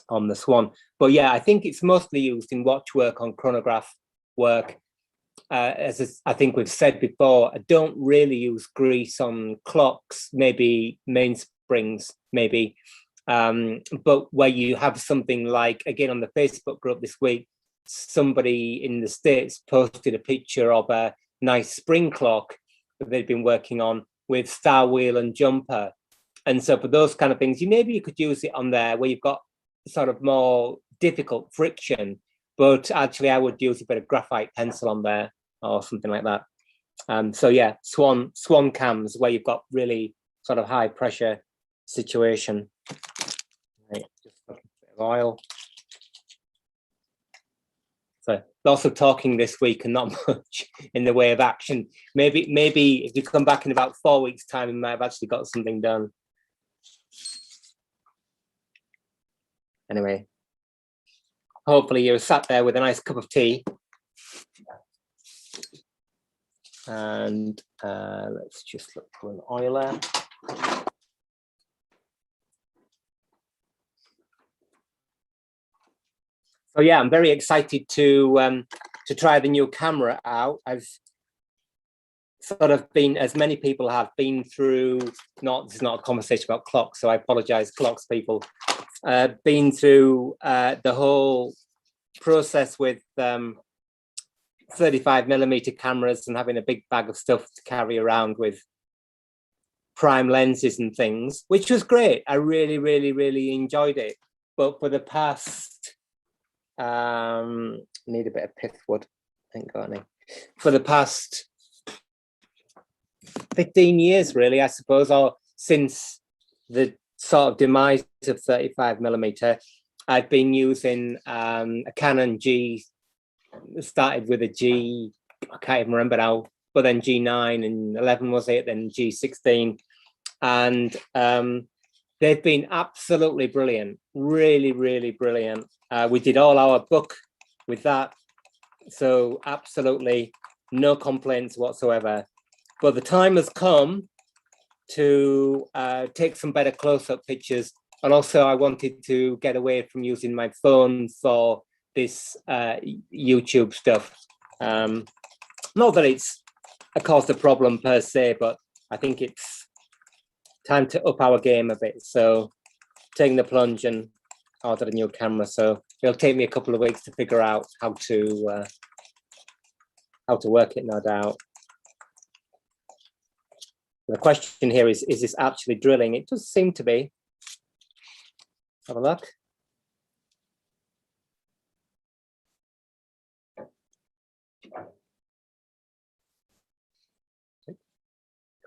on the Swan. But yeah, I think it's mostly used in watch work, on chronograph work. As I think we've said before, I don't really use grease on clocks, maybe mainsprings, maybe. But where you have something like, again, on the Facebook group this week, somebody in the States posted a picture of a nice spring clock that they'd been working on with star wheel and jumper. And so for those kind of things, you could use it on there where you've got sort of more difficult friction. But actually, I would use a bit of graphite pencil on there or something like that. So yeah, Swan cams where you've got really sort of high pressure situation. Right, just a bit of oil. So lots of talking this week and not much in the way of action. Maybe if you come back in about 4 weeks' time, we might have actually got something done. Anyway. Hopefully you're sat there with a nice cup of tea. And let's just look for an oiler. So yeah, I'm very excited to try the new camera out. I've sort of been, as many people have, been through, this is not a conversation about clocks, so I apologize, clocks people. Been through the whole process with 35mm cameras and having a big bag of stuff to carry around with prime lenses and things, which was great. I really, really, really enjoyed it. But for the past, need a bit of pith wood, I ain't got any. For the past 15 years, really, I suppose, or since the sort of demise of 35mm, I've been using a Canon G, started with a G, I can't even remember now, but then G9 and 11 was it, then G16. And they've been absolutely brilliant, really, really brilliant. We did all our book with that, so absolutely no complaints whatsoever. But the time has come to take some better close-up pictures. And also I wanted to get away from using my phone for this YouTube stuff. Not that it's caused a problem per se, but I think it's time to up our game a bit. So taking the plunge and ordered a new camera. So it'll take me a couple of weeks to figure out how to work it, no doubt. The question here is this actually drilling? It does seem to be. Have a look.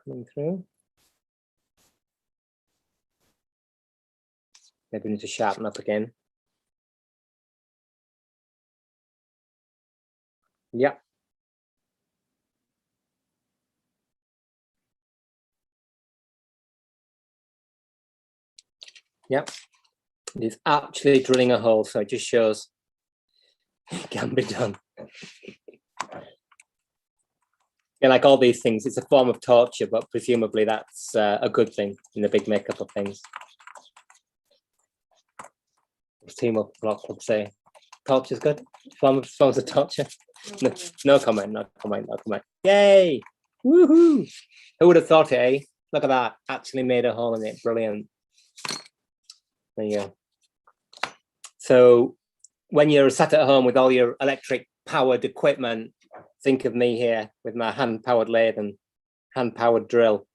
Coming through. Maybe we need to sharpen up again. Yeah. Yep. It is actually drilling a hole, so it just shows it can be done. Yeah, like all these things, it's a form of torture, but presumably that's a good thing in the big makeup of things. Team up block would say, torture's good. Forms of torture. No comment, no comment, no comment. Yay! Woohoo! Who would have thought it, eh? Look at that, actually made a hole in it. Brilliant. There you go. So when you're sat at home with all your electric powered equipment, think of me here with my hand powered lathe and hand powered drill.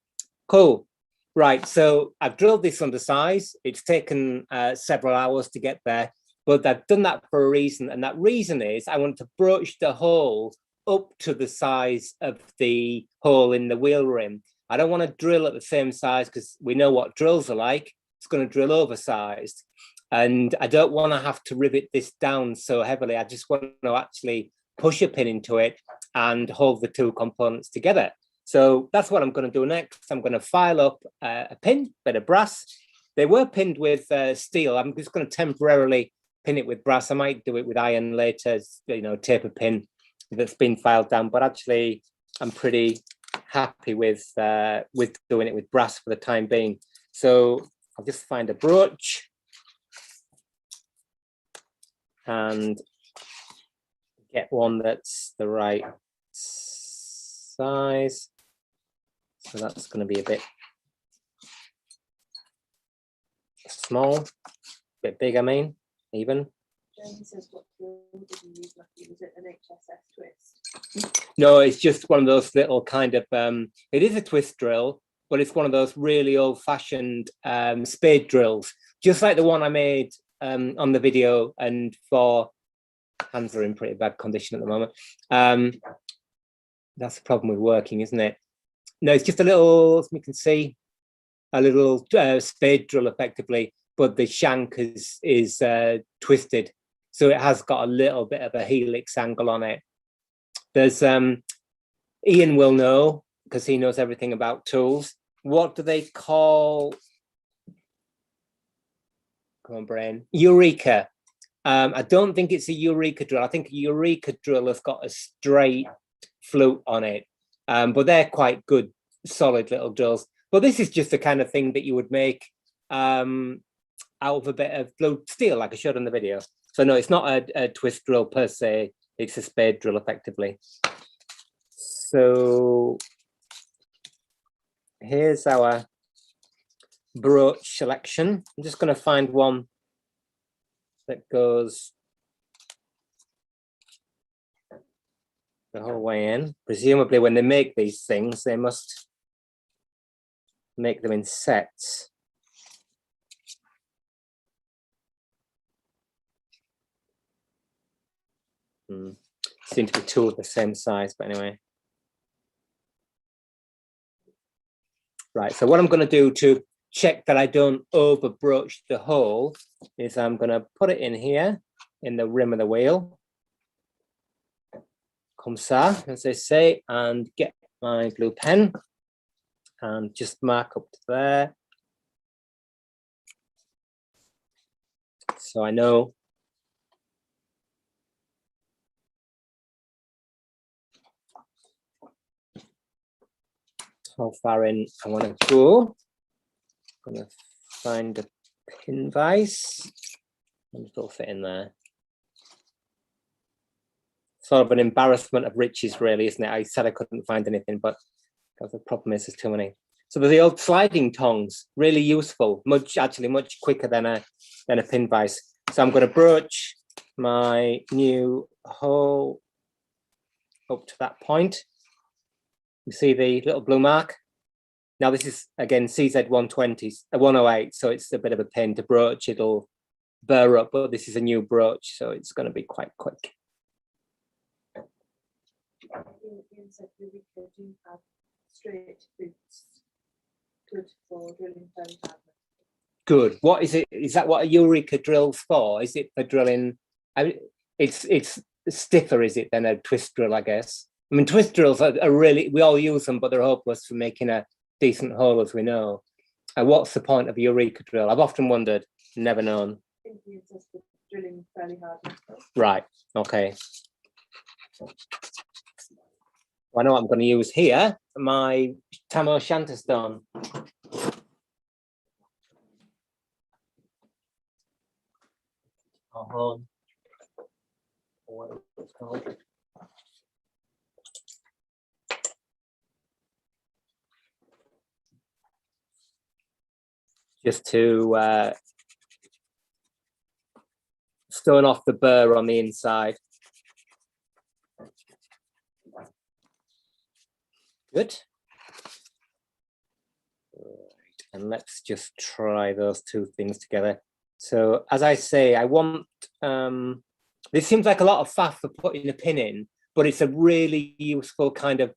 Cool. Right, so I've drilled this undersize. It's taken several hours to get there, but I've done that for a reason. And that reason is I want to broach the hole up to the size of the hole in the wheel rim. I don't want to drill at the same size because we know what drills are like. It's going to drill oversized. And I don't want to have to rivet this down so heavily. I just want to actually push a pin into it and hold the two components together. So that's what I'm going to do next. I'm going to file up a pin, bit of brass. They were pinned with steel. I'm just going to temporarily pin it with brass. I might do it with iron later, you know, tape a pin that's been filed down. But actually, I'm pretty happy with doing it with brass for the time being. So I'll just find a brooch and get one that's the right size. So that's going to be a bit small, a bit big, I mean, even. Jamie says, what drill did you use, Matthew? Was it an HSS twist? No, it's just one of those little kind of, it is a twist drill, but it's one of those really old-fashioned spade drills, just like the one I made on the video, and for hands are in pretty bad condition at the moment. That's the problem with working, isn't it? No, it's just a little, as you can see, a little spade drill effectively, but the shank is twisted. So it has got a little bit of a helix angle on it. There's, Ian will know, because he knows everything about tools. What do they call, come on, brain, Eureka. I don't think it's a Eureka drill. I think a Eureka drill has got a straight flute on it. But they're quite good, solid little drills. But this is just the kind of thing that you would make out of a bit of flute steel, like I showed in the video. So no, it's not a twist drill per se. It's a spade drill, effectively. So here's our brooch selection. I'm just going to find one that goes the whole way in. Presumably when they make these things, they must make them in sets. Seem to be two of the same size, but anyway. Right, so what I'm going to do to check that I don't over broach the hole is I'm going to put it in here in the rim of the wheel. Comme ça, as they say, and get my blue pen and just mark up to there. So I know how far in I want to go. I'm going to find a pin vise and it'll fit in there. Sort of an embarrassment of riches, really, isn't it? I said I couldn't find anything, but the problem is there's too many. So the old sliding tongs, really useful, much quicker than a pin vise. So I'm going to broach my new hole up to that point. You see the little blue mark? Now this is again CZ 108, so it's a bit of a pain to broach. It'll burr up, but this is a new broach, so it's going to be quite quick. Straight boots, good for drilling fairly hard. Good. What is it? Is that what a Eureka drill's for? Is it for drilling? It's stiffer, is it, than a twist drill, I guess? I mean, twist drills are really, we all use them, but they're hopeless for making a decent hole, as we know. What's the point of a Eureka drill? I've often wondered, never known. I think it's just for drilling fairly hard. Right. Okay. I know what I'm going to use here, my Tam O'Shanter stone. Just to stone off the burr on the inside. Good. Right. And let's just try those two things together. So as I say, I want, this seems like a lot of faff for putting a pin in, but it's a really useful kind of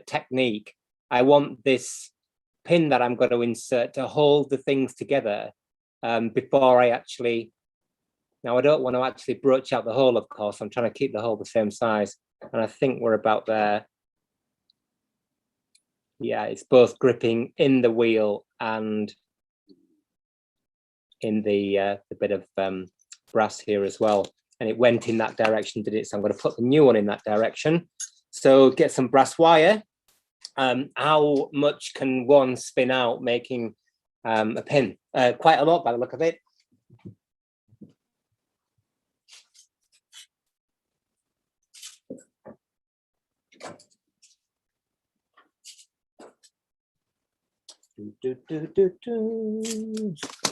technique. I want this pin that I'm going to insert to hold the things together before I actually, now I don't want to actually broach out the hole, of course. I'm trying to keep the hole the same size. And I think we're about there. Yeah, it's both gripping in the wheel and in the bit of brass here as well. And it went in that direction, did it? So I'm going to put the new one in that direction. So get some brass wire. How much can one spin out making a pin? Quite a lot by the look of it.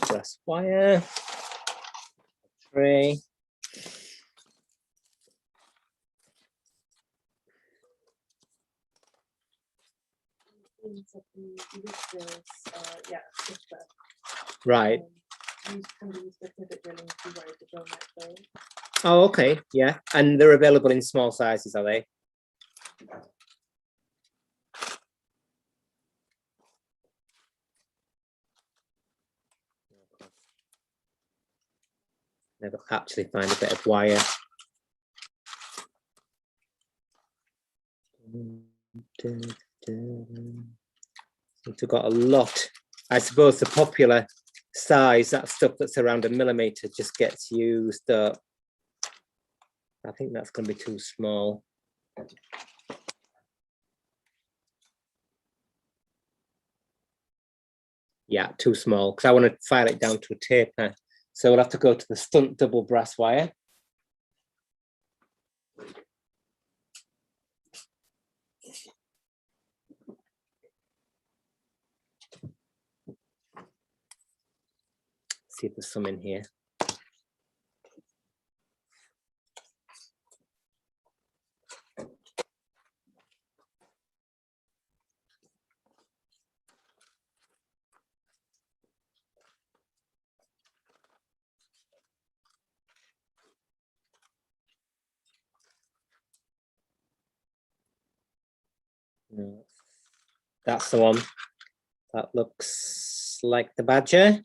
Brass wire. Tray. Right. Oh, okay. Yeah. And they're available in small sizes, are they? Never actually find a bit of wire. We've got a lot. I suppose the popular size, that stuff that's around 1 millimeter, just gets used up. I think that's going to be too small. Yeah, too small, because I want to file it down to a taper. So we'll have to go to the stunt double brass wire. See if there's some in here. No, that's the one. That looks like the badger.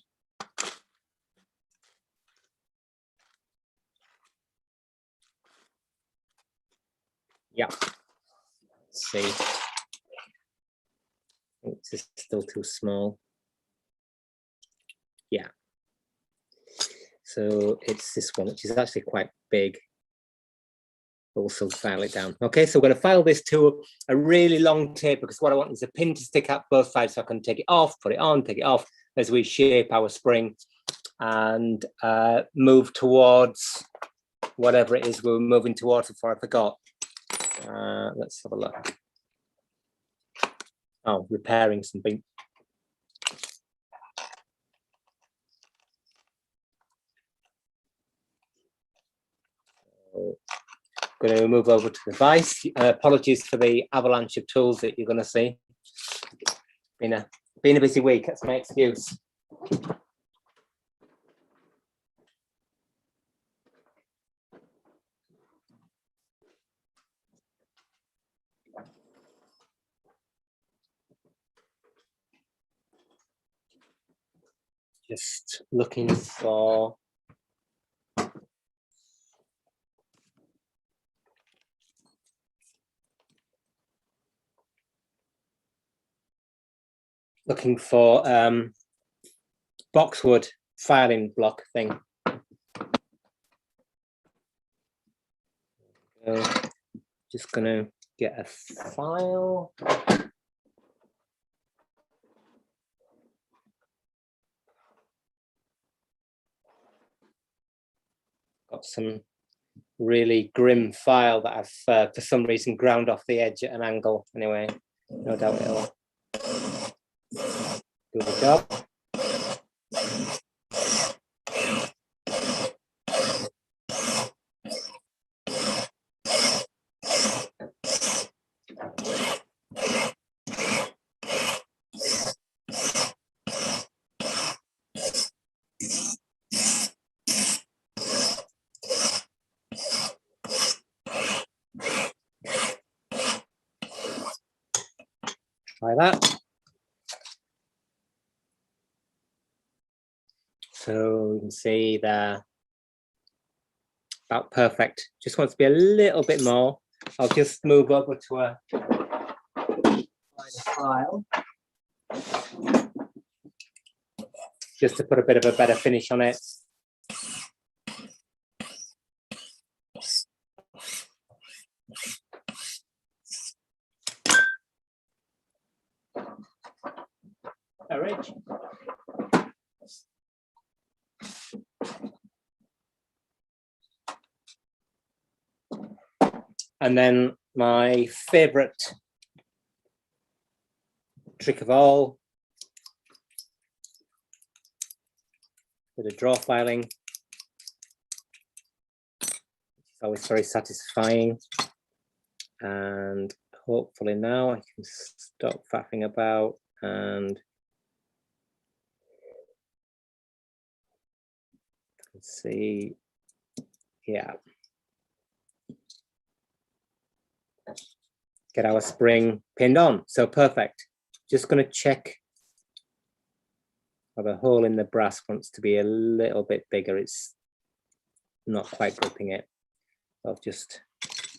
Yeah. Let's see. It's still too small. Yeah. So it's this one, which is actually quite big. Also file it down. Okay, so we're going to file this to a really long tape, because what I want is a pin to stick out both sides, so I can take it off, put it on, take it off as we shape our spring and move towards whatever it is we're moving towards before I forgot. Let's have a look. Oh, repairing something. Going to move over to the vise. Apologies for the avalanche of tools that you're going to see. Been a busy week, that's my excuse. Just looking for boxwood filing block thing. So just gonna get a file. Got some really grim file that I've for some reason ground off the edge at an angle. Anyway, no doubt it'll do the job. Try that. So you can see there, about perfect. Just wants to be a little bit more. I'll just move over to a file, just to put a bit of a better finish on it. All right. And then my favorite trick of all, bit of draw filing. It's always very satisfying. And hopefully now I can stop faffing about and let's see. Yeah. Get our spring pinned on. So perfect. Just going to check. The hole in the brass wants to be a little bit bigger. It's not quite gripping it. I'll just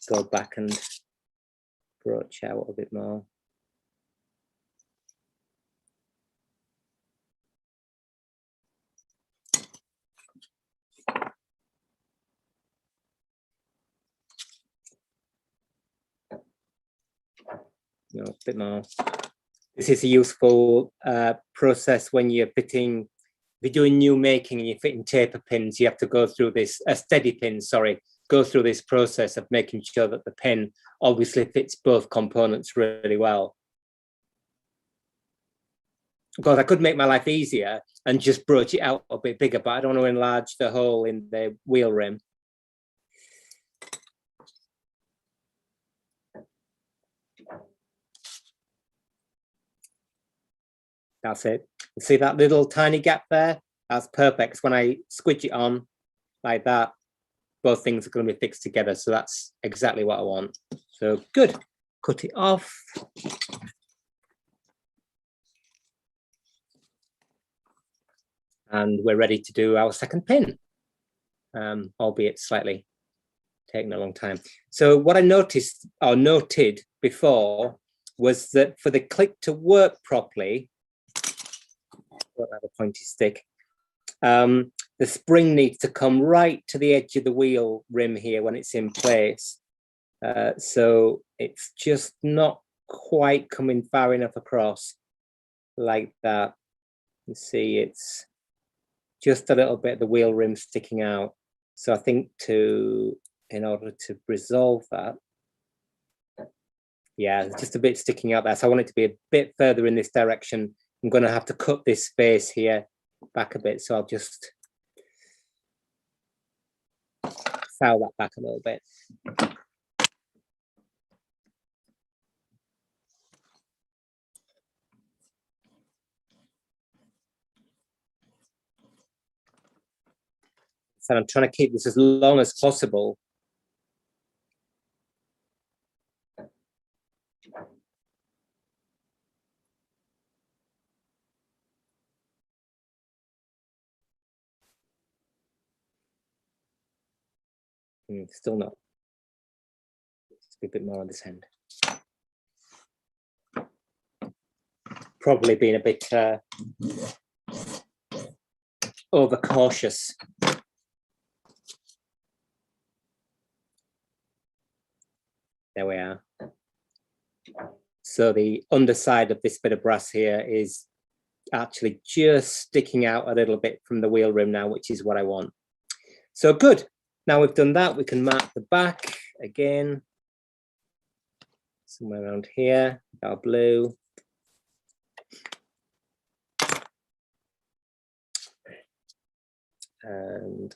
go back and broach out a bit more. No, a bit more. This is a useful process when you're fitting, if you're doing new making and you're fitting taper pins, you have to go through this, steady pins, sorry, go through this process of making sure that the pin obviously fits both components really well. Because I could make my life easier and just broach it out a bit bigger, but I don't want to enlarge the hole in the wheel rim. That's it. See that little tiny gap there? That's perfect. When I squidge it on like that, both things are going to be fixed together. So that's exactly what I want. So good. Cut it off. And we're ready to do our second pin, albeit slightly taking a long time. So what I noticed or noted before was that for the click to work properly, don't have a pointy stick, the spring needs to come right to the edge of the wheel rim here when it's in place. So it's just not quite coming far enough across like that. You see it's just a little bit of the wheel rim sticking out. So I think in order to resolve that, yeah, it's just a bit sticking out there. So I want it to be a bit further in this direction. I'm going to have to cut this space here back a bit. So I'll just foul that back a little bit. and I'm trying to keep this as long as possible. Still not. Let's be a bit more on this end. Probably being a bit overcautious. There we are. So the underside of this bit of brass here is actually just sticking out a little bit from the wheel rim now, which is what I want. So good. Now we've done that, we can mark the back again. Somewhere around here, our blue. And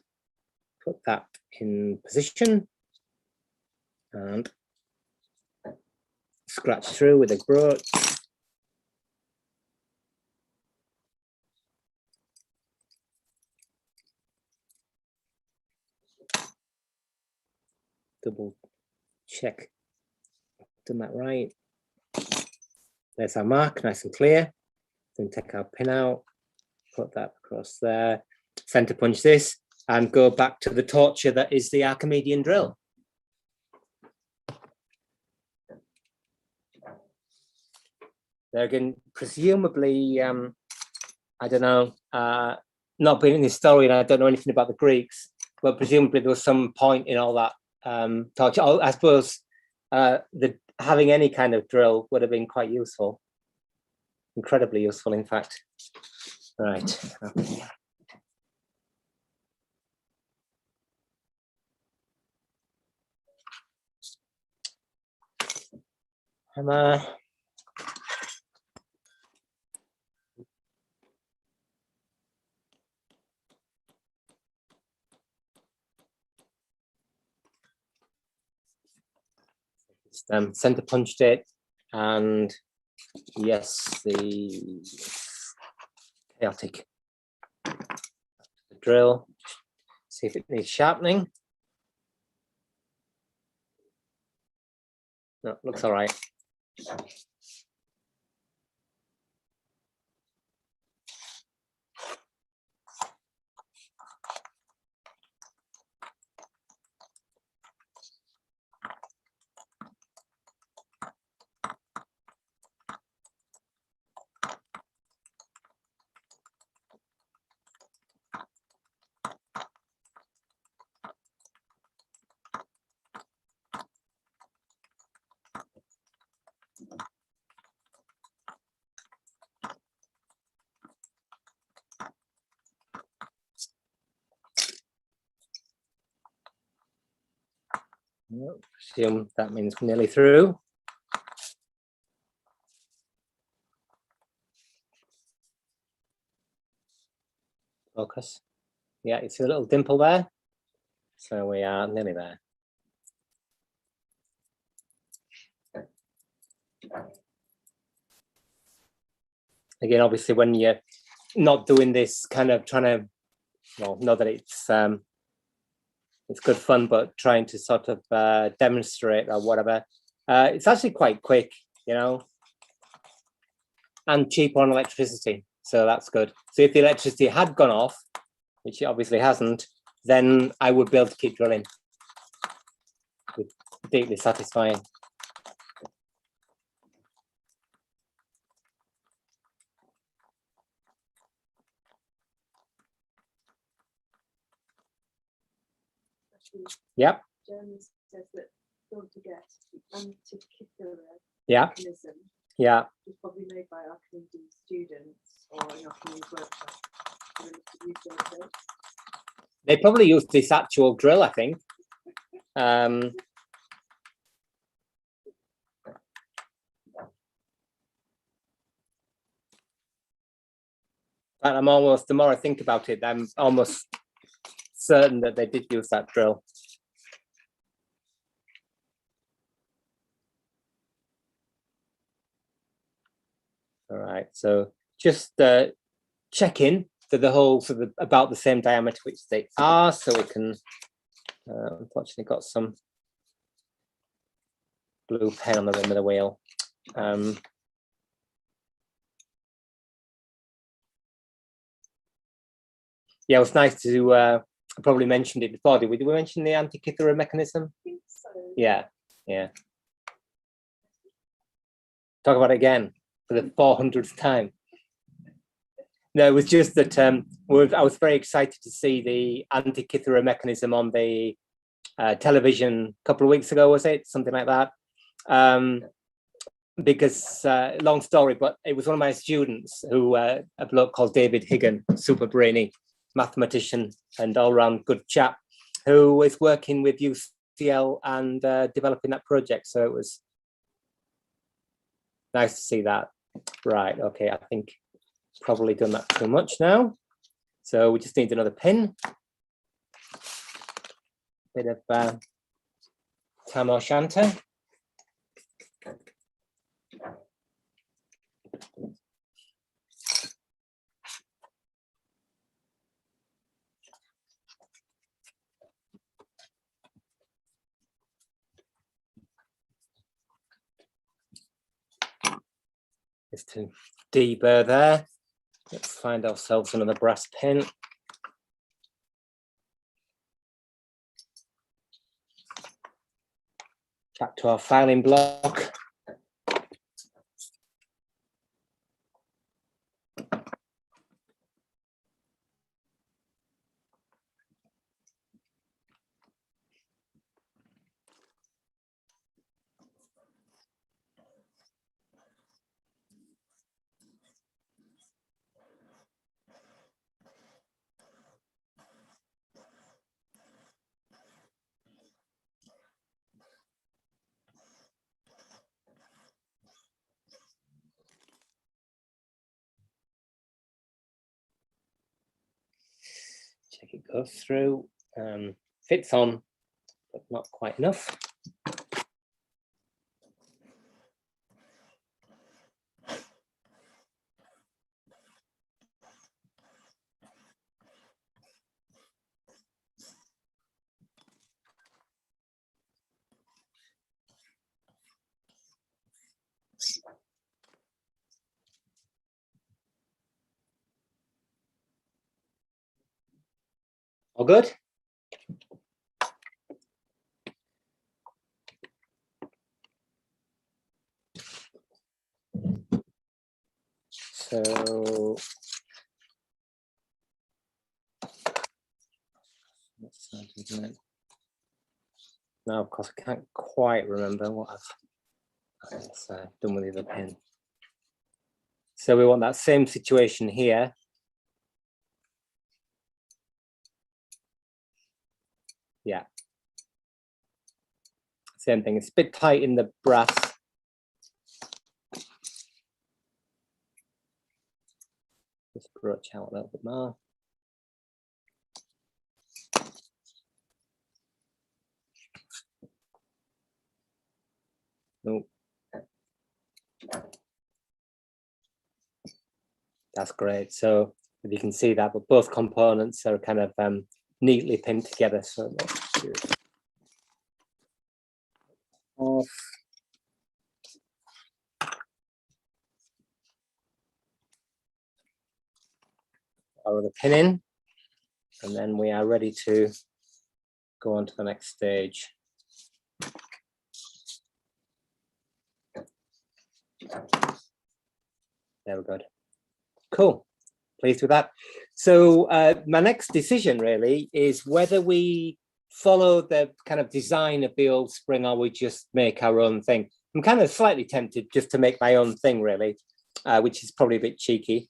put that in position. And scratch through with a broach. Double check, done that right. There's our mark, nice and clear. Then take our pin out, put that across there, center punch this, and go back to the torture that is the Archimedean drill. There again, presumably, I don't know, not being an historian, I don't know anything about the Greeks, but presumably there was some point in all that torture. I suppose having any kind of drill would have been quite useful, incredibly useful, in fact. Right. Okay. Center punched it, and yes, the chaotic drill. See if it needs sharpening. No, looks all right. Assume that means nearly through. Focus. Yeah, it's a little dimple there. So we are nearly there. Again, obviously, when you're not doing this kind of trying to, well, not that it's good fun, but trying to sort of demonstrate or whatever, it's actually quite quick, you know, and cheap on electricity. So that's good. So if the electricity had gone off, which it obviously hasn't, then I would be able to keep drilling. It's deeply satisfying. Yep. Jeremy says that don't forget antikythera mechanism. Yeah. Was probably made by Archimedes students or in Archimedes workshop. They probably used this actual drill, I think. But I'm almost, the more I think about it, I'm almost certain that they did use that drill. All right, so just check in they're the holes are about the same diameter which they are, so we can unfortunately got some blue pen on the rim of the wheel. Yeah, it was nice to I probably mentioned it before. Did we mention the Antikythera mechanism? I think so. Yeah. Talk about it again for the 400th time. No, it was just that I was very excited to see the Antikythera mechanism on the television a couple of weeks ago, was it? Something like that. Because, long story, but it was one of my students who, a bloke called David Higgin, super brainy mathematician and all-round good chap, who was working with UCL and developing that project. So it was nice to see that. Right, okay, I think probably done that too much now. So we just need another pin. Bit of Tam O'Shanter. Just to deburr there. Let's find ourselves another brass pin. Back to our filing block. Check it goes through. Fits on, but not quite enough. All good? So now, of course, I can't quite remember what I've done with the other pen. So we want that same situation here. Yeah. Same thing. It's a bit tight in the brass. Just broach out a little bit more. Nope. That's great. So if you can see that, but both components are kind of neatly pinned together. So let's do it. Off. Our other pin in, and then we are ready to go on to the next stage. There we go. Cool. Pleased with that. So my next decision really is whether we follow the kind of design of the old spring or we just make our own thing. I'm kind of slightly tempted just to make my own thing really, which is probably a bit cheeky.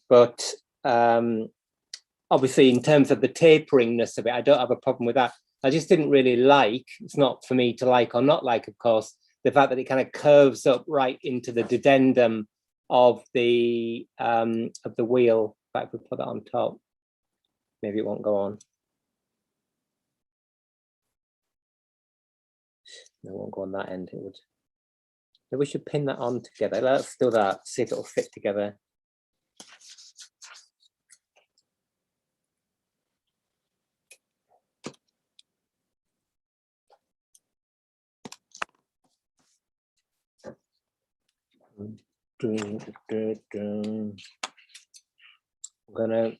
But obviously in terms of the taperingness of it, I don't have a problem with that. I just didn't really like, it's not for me to like or not like, of course, the fact that it kind of curves up right into the dedendum of the wheel. In fact, if we put that on top, maybe it won't go on. No, it won't go on that end. It would. Maybe we should pin that on together. Let's do that. See if it'll fit together. I'm gonna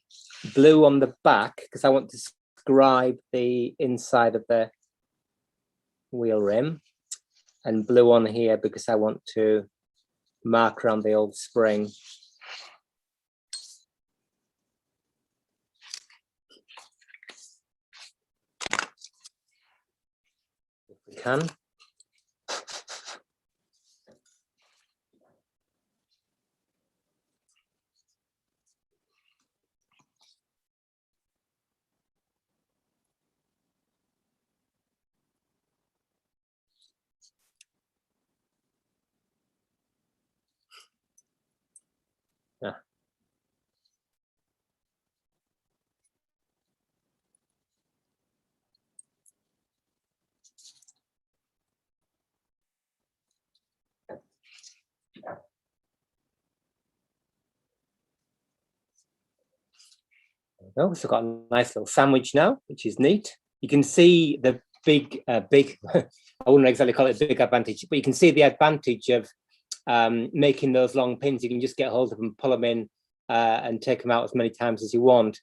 blue on the back because I want to describe the inside of the wheel rim, and blue on here because I want to mark around the old spring. If we can. Yeah. So we've got a nice little sandwich now, which is neat. You can see the big, I wouldn't exactly call it a big advantage, but you can see the advantage of making those long pins. You can just get hold of them, pull them in, and take them out as many times as you want.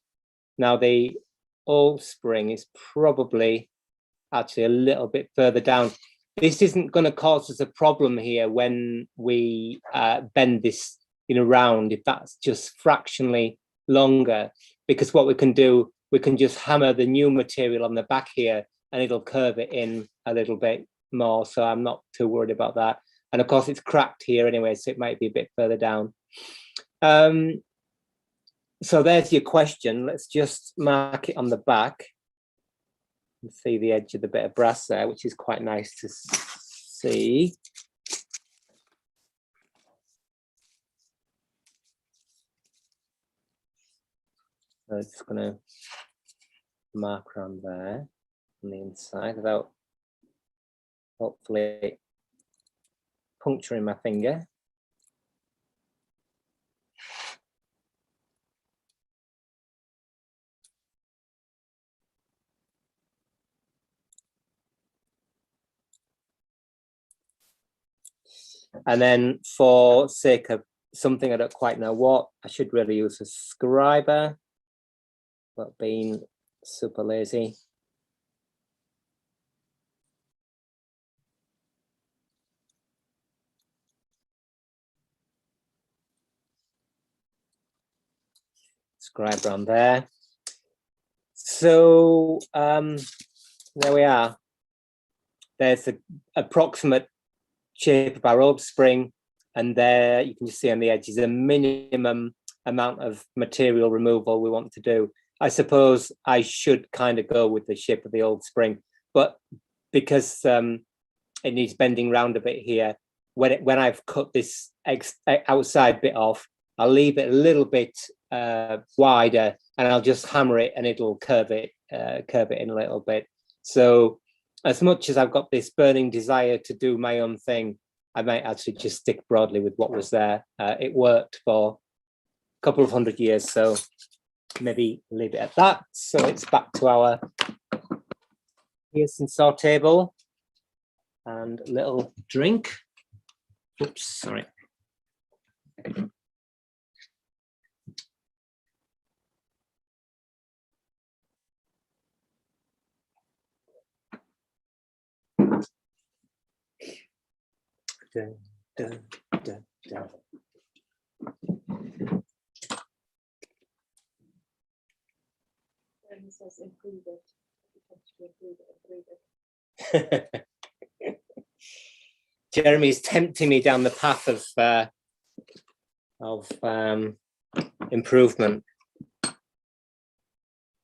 Now the old spring is probably actually a little bit further down. This isn't going to cause us a problem here when we bend this round, if that's just fractionally longer, because what we can do, we can just hammer the new material on the back here and it'll curve it in a little bit more. So I'm not too worried about that. And of course it's cracked here anyway, so it might be a bit further down. So there's your question. Let's just mark it on the back. You can see the edge of the bit of brass there, which is quite nice to see. So I'm just going to mark around there on the inside without hopefully puncturing my finger. And then for sake of something I don't quite know what, I should really use a scriber, but being super lazy. Scribe around there. So there we are. There's the approximate shape of our old spring, and there you can just see on the edge is a minimum amount of material removal we want to do. I suppose I should kind of go with the shape of the old spring, but because it needs bending round a bit here, when I've cut this outside bit off, I'll leave it a little bit wider, and I'll just hammer it, and it'll curve it in a little bit. So as much as I've got this burning desire to do my own thing, I might actually just stick broadly with what was there. It worked for a couple of 100 years, so maybe leave it at that. So it's back to our piercing saw table and a little drink. Oops, sorry. Dun, dun, dun, dun. It says included. Included. Jeremy's tempting me down the path of improvement,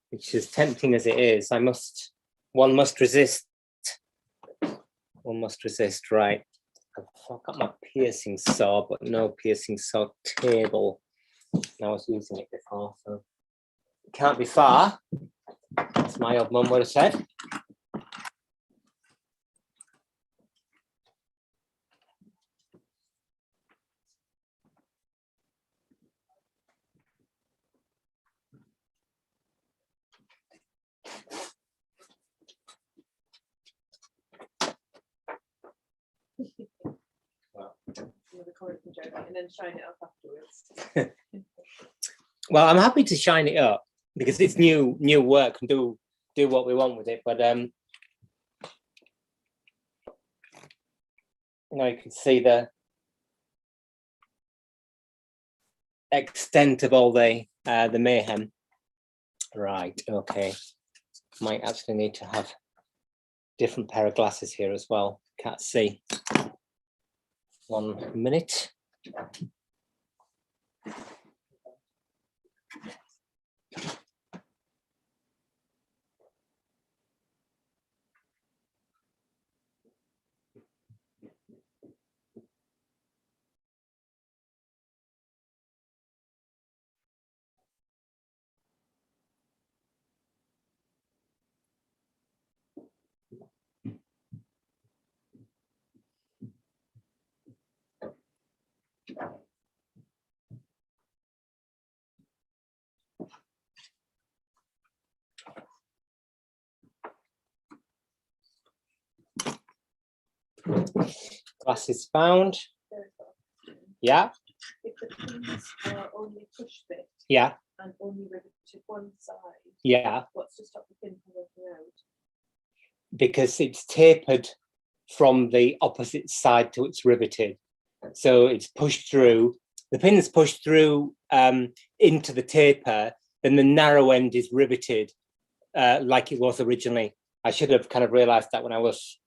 which is tempting as it is. One must resist. One must resist, right? I've got my piercing saw, but no piercing saw table. I was using it before, so it can't be far, as my old mum would have said. Well, the away from Jeremy and then shine it up afterwards. Well, I'm happy to shine it up because it's new work and do what we want with it. But you can see the extent of all the mayhem. Right. Okay. Might actually need to have different pair of glasses here as well. Can't see. 1 minute. Glasses found. Yeah. If the pins are only push fit Yeah. and only riveted one side, Yeah. what's to stop the pin from working out? Because it's tapered from the opposite side to it's riveted. So it's pushed through, the pin is pushed through into the taper, then the narrow end is riveted like it was originally. I should have kind of realized that when I was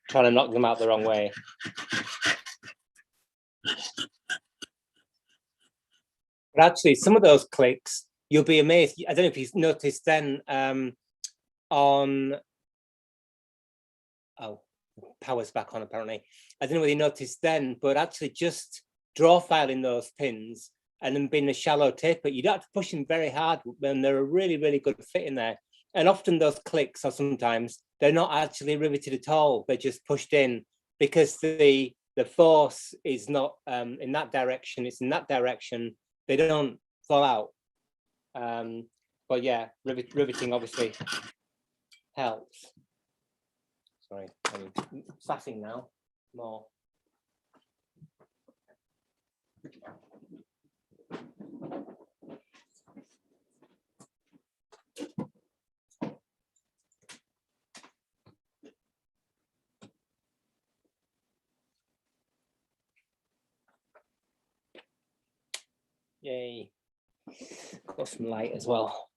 trying to knock them out the wrong way. But actually, some of those clicks, you'll be amazed. I don't know if you've noticed then on, oh, power's back on apparently. I don't know whether you noticed then, but actually just draw filing those pins and then being a shallow taper, you don't have to push them very hard when they're a really, really good fit in there. And often those clicks are sometimes, they're not actually riveted at all. They're just pushed in because the force is not in that direction, it's in that direction. They don't fall out. But yeah, riveting obviously helps. Sorry, I'm sassing now more. Yay. Got some light as well.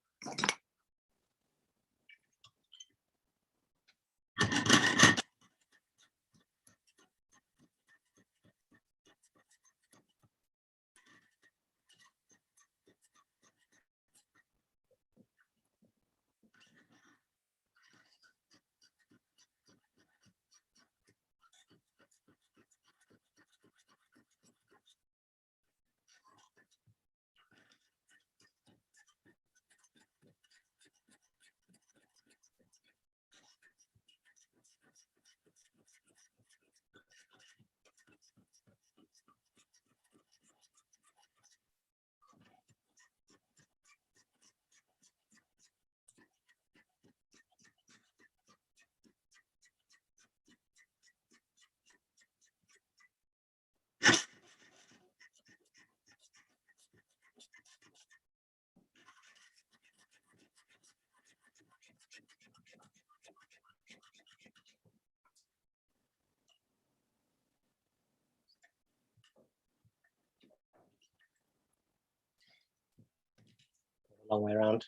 Long way around.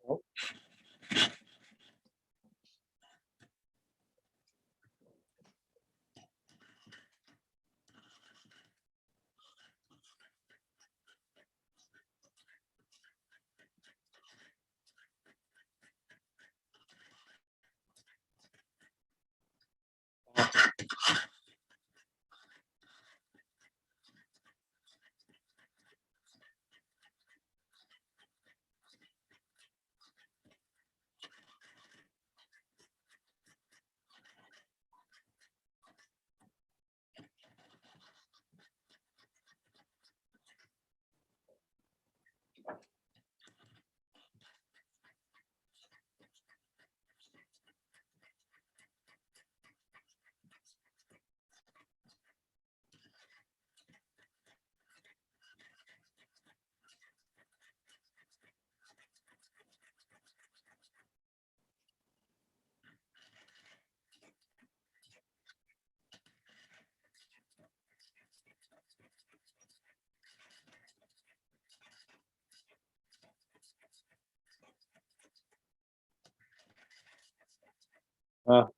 Oh. Oh.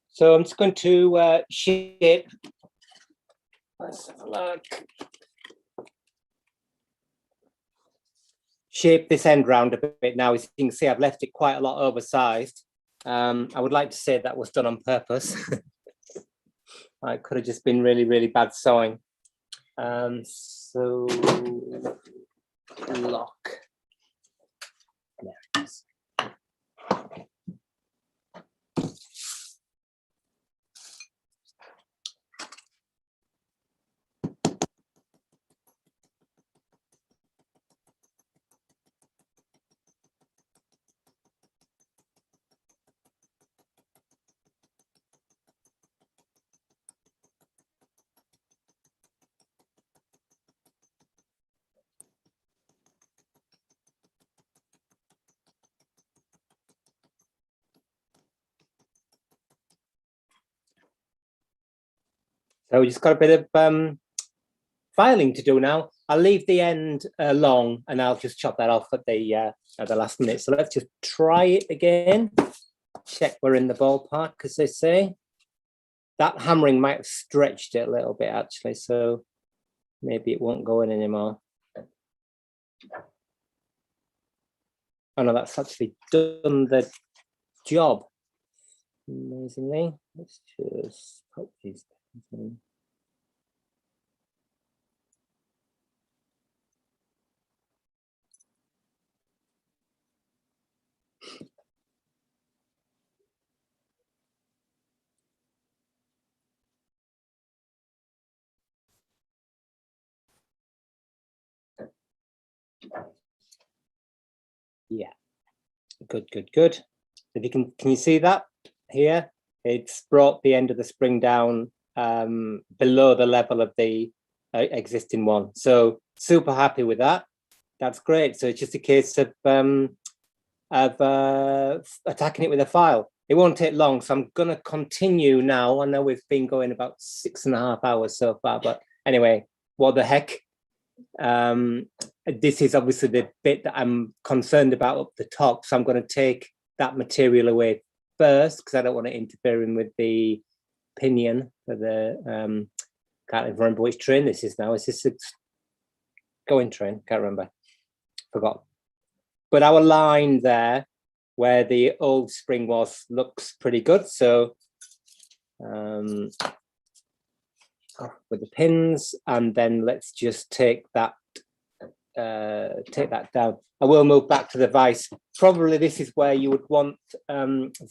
So I'm just going to shape. Let's have a look. Shape this end round a bit now. As you can see, I've left it quite a lot oversized. I would like to say that was done on purpose. It could have just been really, really bad sewing. So lock. There it is. So we just got a bit of filing to do now. I'll leave the end long and I'll just chop that off at the last minute. So let's just try it again. Check we're in the ballpark, as they say. That hammering might have stretched it a little bit actually, so maybe it won't go in anymore. Oh no, that's actually done the job. Amazingly. Let's just put these in. Yeah, good, good, good. If you can you see that here? It's brought the end of the spring down below the level of the existing one. So super happy with that. That's great. So it's just a case of attacking it with a file. It won't take long, so I'm going to continue now. I know we've been going about 6.5 hours so far, but anyway, what the heck? This is obviously the bit that I'm concerned about up the top, so I'm going to take that material away first because I don't want it interfering with the pinion for the can't even remember which train this is now. Is this a going train? Can't remember. Forgot. But our line there where the old spring was looks pretty good. So with the pins, and then let's just take that down. I will move back to the vise. Probably this is where you would want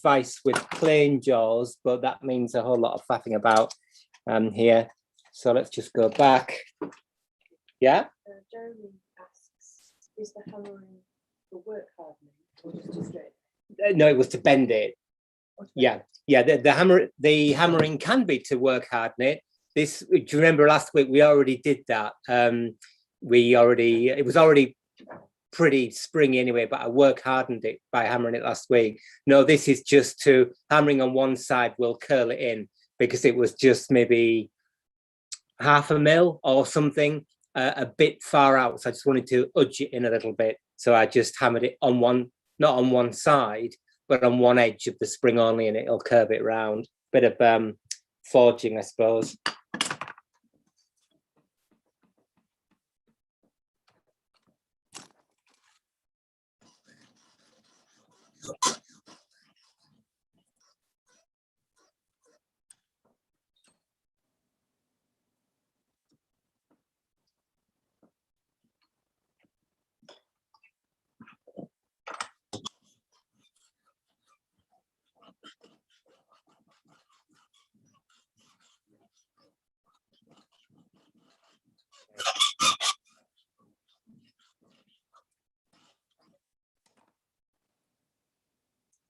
vise with plain jaws, but that means a whole lot of faffing about here. So let's just go back. Yeah. Jeremy asks, is the hammering for work hardening or just to straight? No, it was to bend it. Yeah, yeah. The hammering can be to work harden it. This, do you remember last week we already did that? It was already pretty springy anyway, but I work hardened it by hammering it last week. No, this is just to hammering on one side will curl it in, because it was just maybe 0.5 mil or something, a bit far out. So I just wanted to udge it in a little bit. So I just hammered it on one, not on one side, but on one edge of the spring only, and it'll curve it round. Bit of forging, I suppose.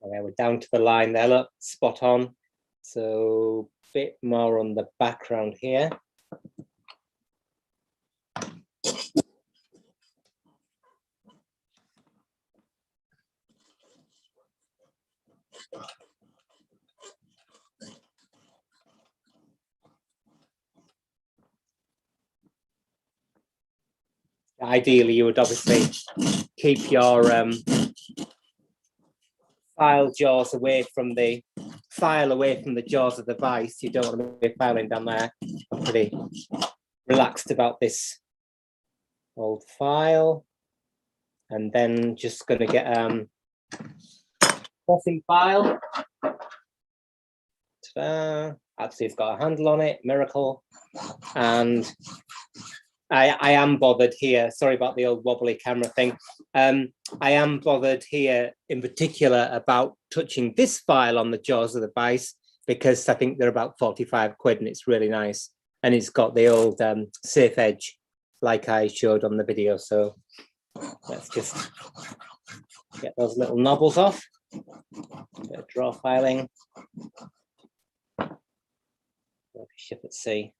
Okay, we're down to the line there, look, spot on. So a bit more on the background here. Ideally, you would obviously keep your file jaws away from the jaws of the vise. You don't want to be filing down there. I'm pretty relaxed about this old file. And then just going to get crossing file. Ta-da. Actually, it's got a handle on it, miracle. And I am bothered here. Sorry about the old wobbly camera thing. I am bothered here in particular about touching this file on the jaws of the vise, because I think they're about 45 quid and it's really nice. And it's got the old safe edge like I showed on the video. So let's just get those little knobbles off. Bit of draw filing. Ship at sea.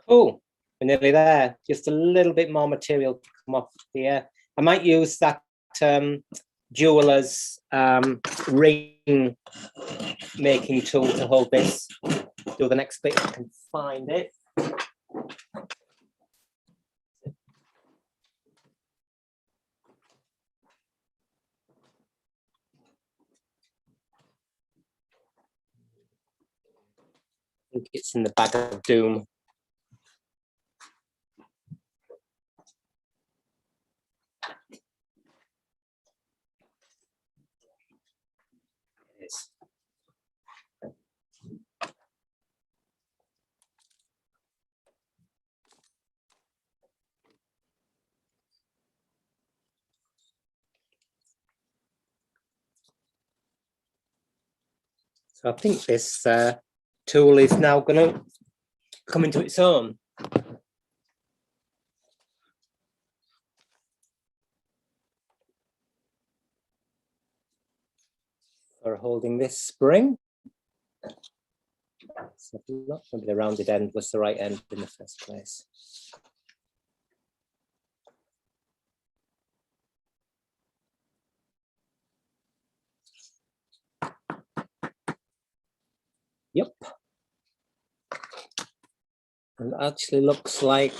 Cool, we're nearly there. Just a little bit more material to come off here. I might use that jeweler's ring making tool to hold this. Do the next bit if I can find it. I think it's in the bag of doom. It is. So I think this tool is now going to come into its own. For holding this spring. So maybe the rounded end was the right end in the first place. Yep. And actually looks like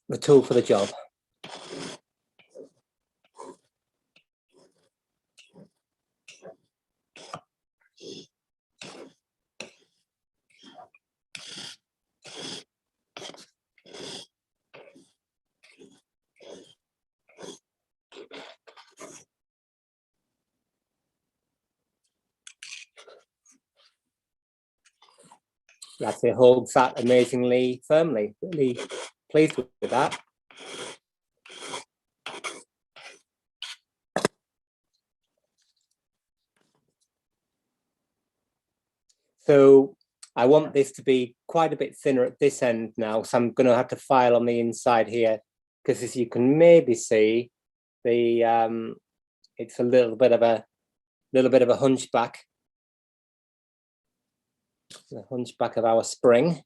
the tool for the job. Actually holds that amazingly firmly. Really pleased with that. So I want this to be quite a bit thinner at this end now, so I'm going to have to file on the inside here, because as you can maybe see, the it's a little bit of a hunchback, the hunchback of our spring.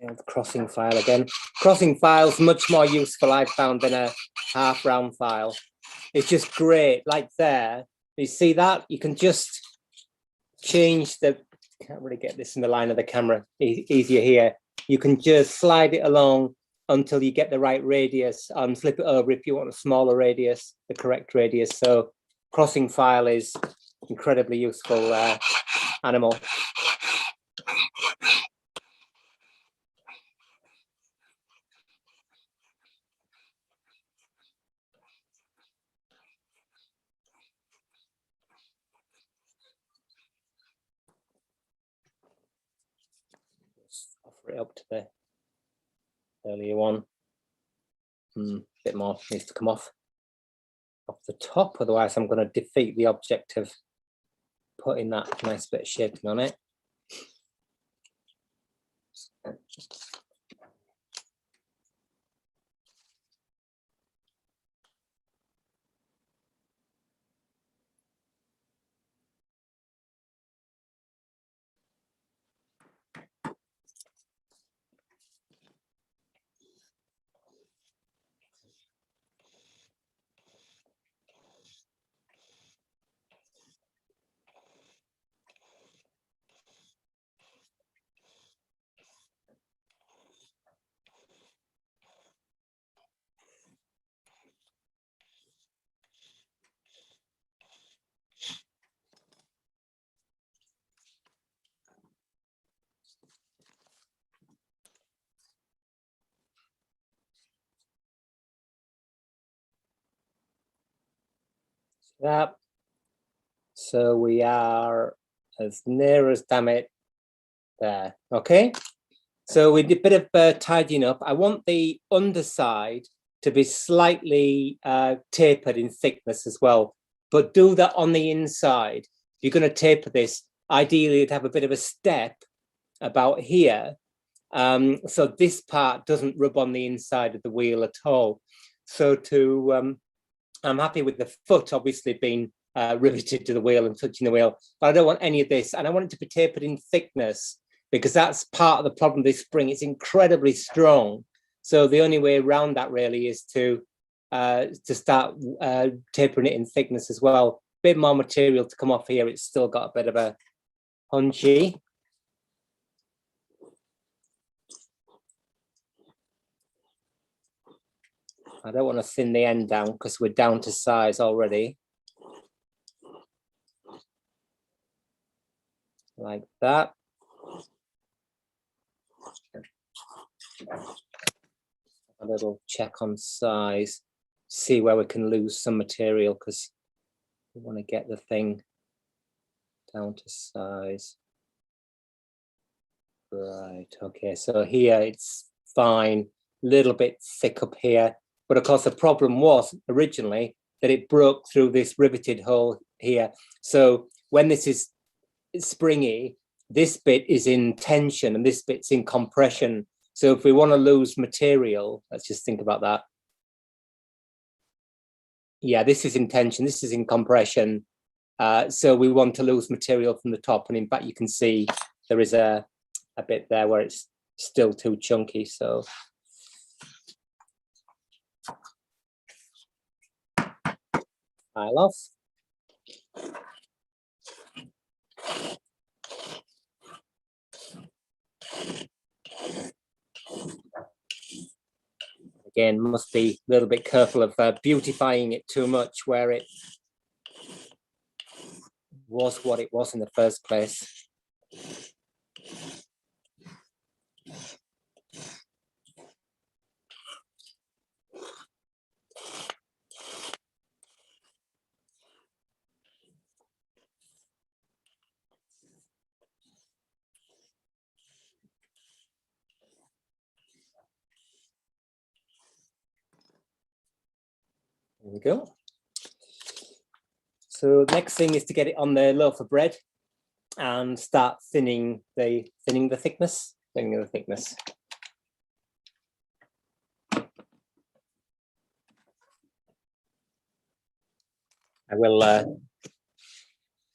The crossing file again. Crossing file's much more useful, I've found, than a half round file. It's just great, like there. You see that? You can just change the, can't really get this in the line of the camera, easier here. You can just slide it along until you get the right radius, flip it over if you want a smaller radius, the correct radius. So crossing file is incredibly useful animal. Offer it up to the earlier one. A bit more needs to come off the top, otherwise I'm going to defeat the object of putting that nice bit of shaping on it. That. So we are as near as, damn it, there. Okay. So we did a bit of tidying up. I want the underside to be slightly tapered in thickness as well, but do that on the inside. If you're going to taper this, ideally you'd have a bit of a step about here, so this part doesn't rub on the inside of the wheel at all. So I'm happy with the foot obviously being riveted to the wheel and touching the wheel, but I don't want any of this, and I want it to be tapered in thickness, because that's part of the problem with this spring. It's incredibly strong, so the only way around that really is to start tapering it in thickness as well. Bit more material to come off here. It's still got a bit of a hunchy. I don't want to thin the end down because we're down to size already. Like that. A little check on size, see where we can lose some material, because we want to get the thing down to size. Right, okay, so here it's fine, little bit thick up here, but of course the problem was originally that it broke through this riveted hole here. So when this is springy, this bit is in tension and this bit's in compression. So if we want to lose material, let's just think about that. Yeah, this is in tension, this is in compression. So we want to lose material from the top, and in fact you can see there is a bit there where it's still too chunky. So file off. Again, must be a little bit careful of beautifying it too much where it was what it was in the first place. we go. So next thing is to get it on the loaf of bread and start thinning the thickness. I will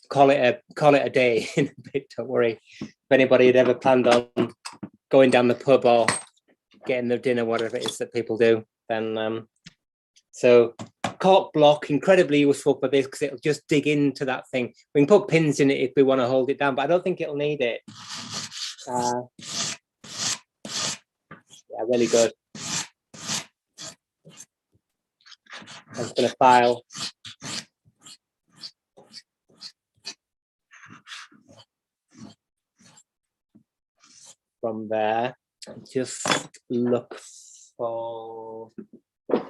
call it a day in a bit. Don't worry. If anybody had ever planned on going down the pub or getting their dinner, whatever it is that people do, then so cork block, incredibly useful for this because it'll just dig into that thing. We can put pins in it if we want to hold it down, but I don't think it'll need it. Yeah, really good. I'm just going to file. From there, just look for a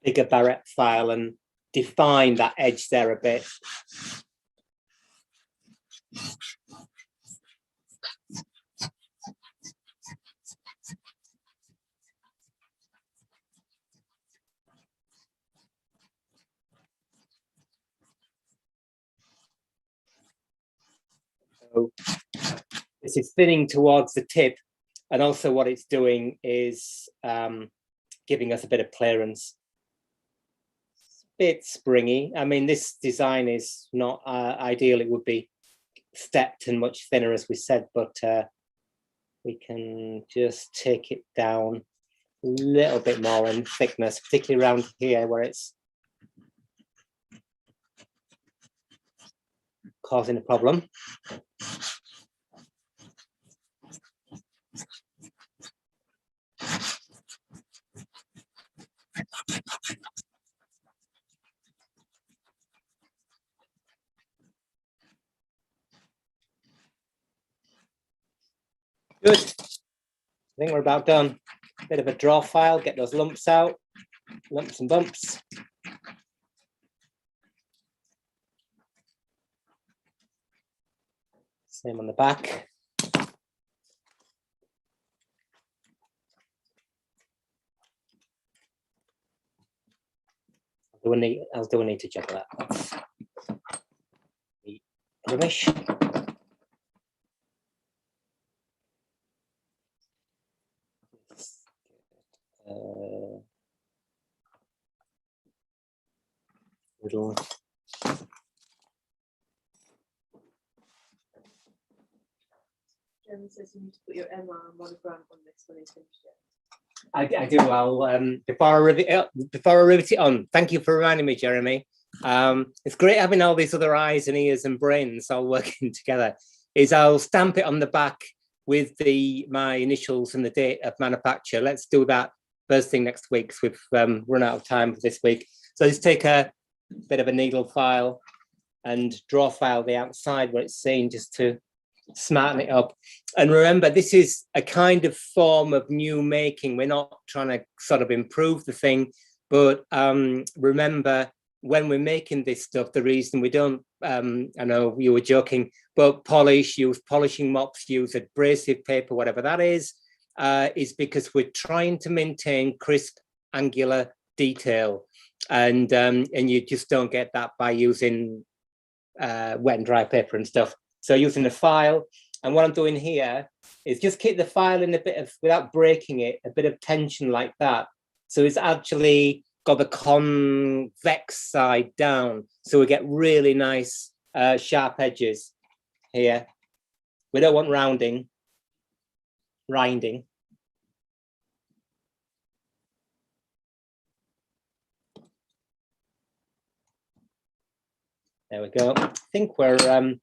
bigger barrette file and define that edge there a bit. So this is thinning towards the tip, and also what it's doing is giving us a bit of clearance. It's a bit springy. I mean, this design is not ideal. It would be stepped and much thinner, as we said, but we can just take it down a little bit more in thickness, particularly around here where it's causing a problem. Good. I think we're about done. Bit of a draw file, get those lumps out, lumps and bumps. Same on the back. I'll do a need to juggle that. That's rubbish. Little. Jeremy says you need to put your MR monogram on this when he's finished it. I do. I'll before I rivet it on. Thank you for reminding me, Jeremy. It's great having all these other eyes and ears and brains all working together. I'll stamp it on the back with my initials and the date of manufacture. Let's do that first thing next week, because we've run out of time for this week. So just take a bit of a needle file and draw file the outside where it's seen, just to smarten it up. And remember, this is a kind of form of new making. We're not trying to sort of improve the thing, but remember, when we're making this stuff, the reason we don't, I know you were joking, but use polishing mops, use abrasive paper, whatever that is because we're trying to maintain crisp, angular detail. And you just don't get that by using wet and dry paper and stuff. So using a file, and what I'm doing here is just keep the file in a bit of, without breaking it, a bit of tension like that. So it's actually got the convex side down. So we get really nice sharp edges here. We don't want rinding. There we go. I think we're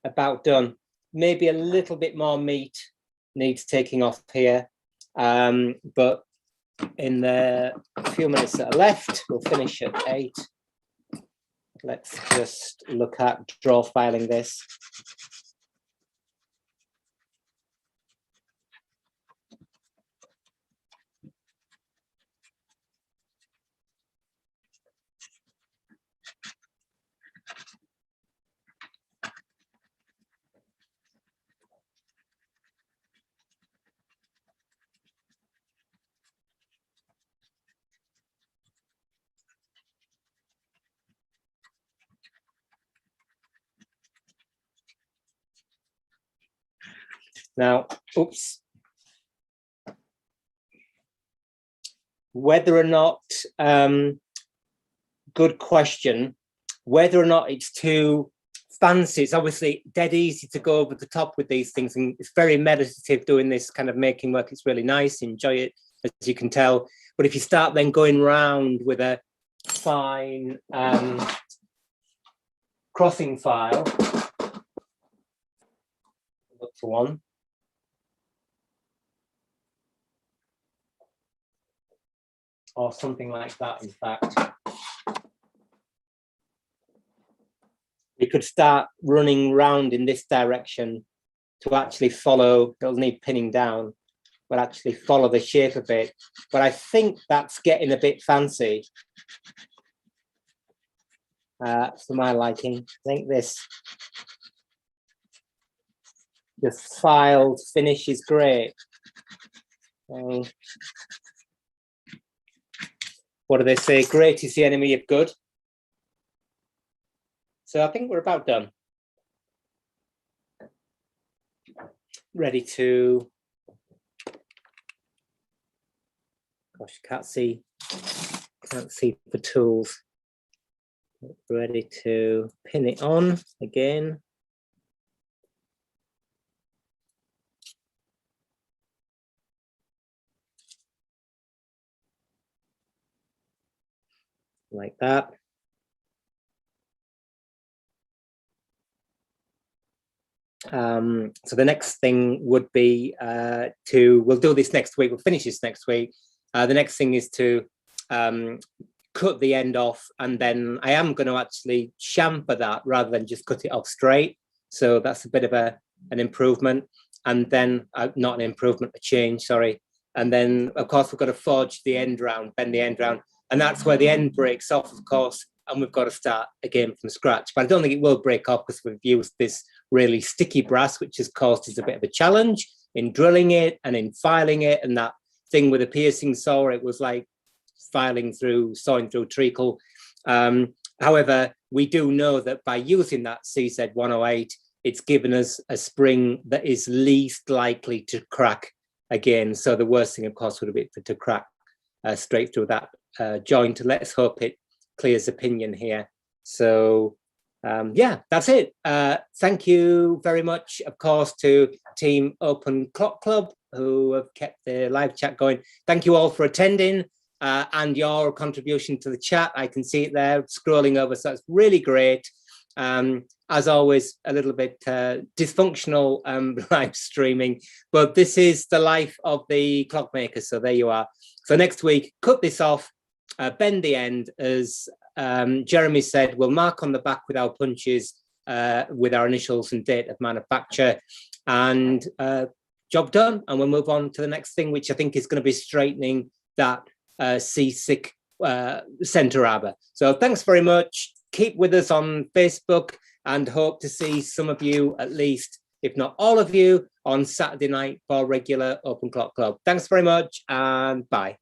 about done. Maybe a little bit more meat needs taking off here, but in the few minutes that are left, we'll finish at 8. Let's just look at draw filing this. Now, oops. Whether or not, good question, whether or not it's too fancy. It's obviously dead easy to go over the top with these things, and it's very meditative doing this kind of making work. It's really nice, enjoy it, as you can tell. But if you start then going round with a fine crossing file, look for one. Or something like that, in fact. We could start running round in this direction to actually follow, it'll need pinning down, but actually follow the shape a bit. But I think that's getting a bit fancy for my liking. I think this filed finish is great. What do they say? Great is the enemy of good. So I think we're about done. Ready to, gosh, can't see the tools. Ready to pin it on again. Like that. So the next thing would be we'll do this next week, we'll finish this next week. The next thing is to cut the end off, and then I am going to actually chamfer that rather than just cut it off straight. So that's a bit of an improvement. And then, not an improvement, a change, sorry. And then, of course, we've got to forge the end round, bend the end round. And that's where the end breaks off, of course, and we've got to start again from scratch. But I don't think it will break off because we've used this really sticky brass, which has caused us a bit of a challenge in drilling it and in filing it. And that thing with a piercing saw, it was like sawing through treacle. However, we do know that by using that CZ108, it's given us a spring that is least likely to crack again. So the worst thing, of course, would be to crack straight through that joint. Let's hope it clears opinion here. So yeah, that's it. Thank you very much, of course, to Team Open Clock Club who have kept the live chat going. Thank you all for attending and your contribution to the chat. I can see it there scrolling over, so it's really great. As always, a little bit dysfunctional live streaming, but this is the life of the clockmaker. So there you are. So next week, cut this off, bend the end, as Jeremy said, we'll mark on the back with our punches, with our initials and date of manufacture, and job done. And we'll move on to the next thing, which I think is going to be straightening that C6 center arbor. So thanks very much. Keep with us on Facebook and hope to see some of you, at least, if not all of you, on Saturday night for regular Open Clock Club. Thanks very much and bye.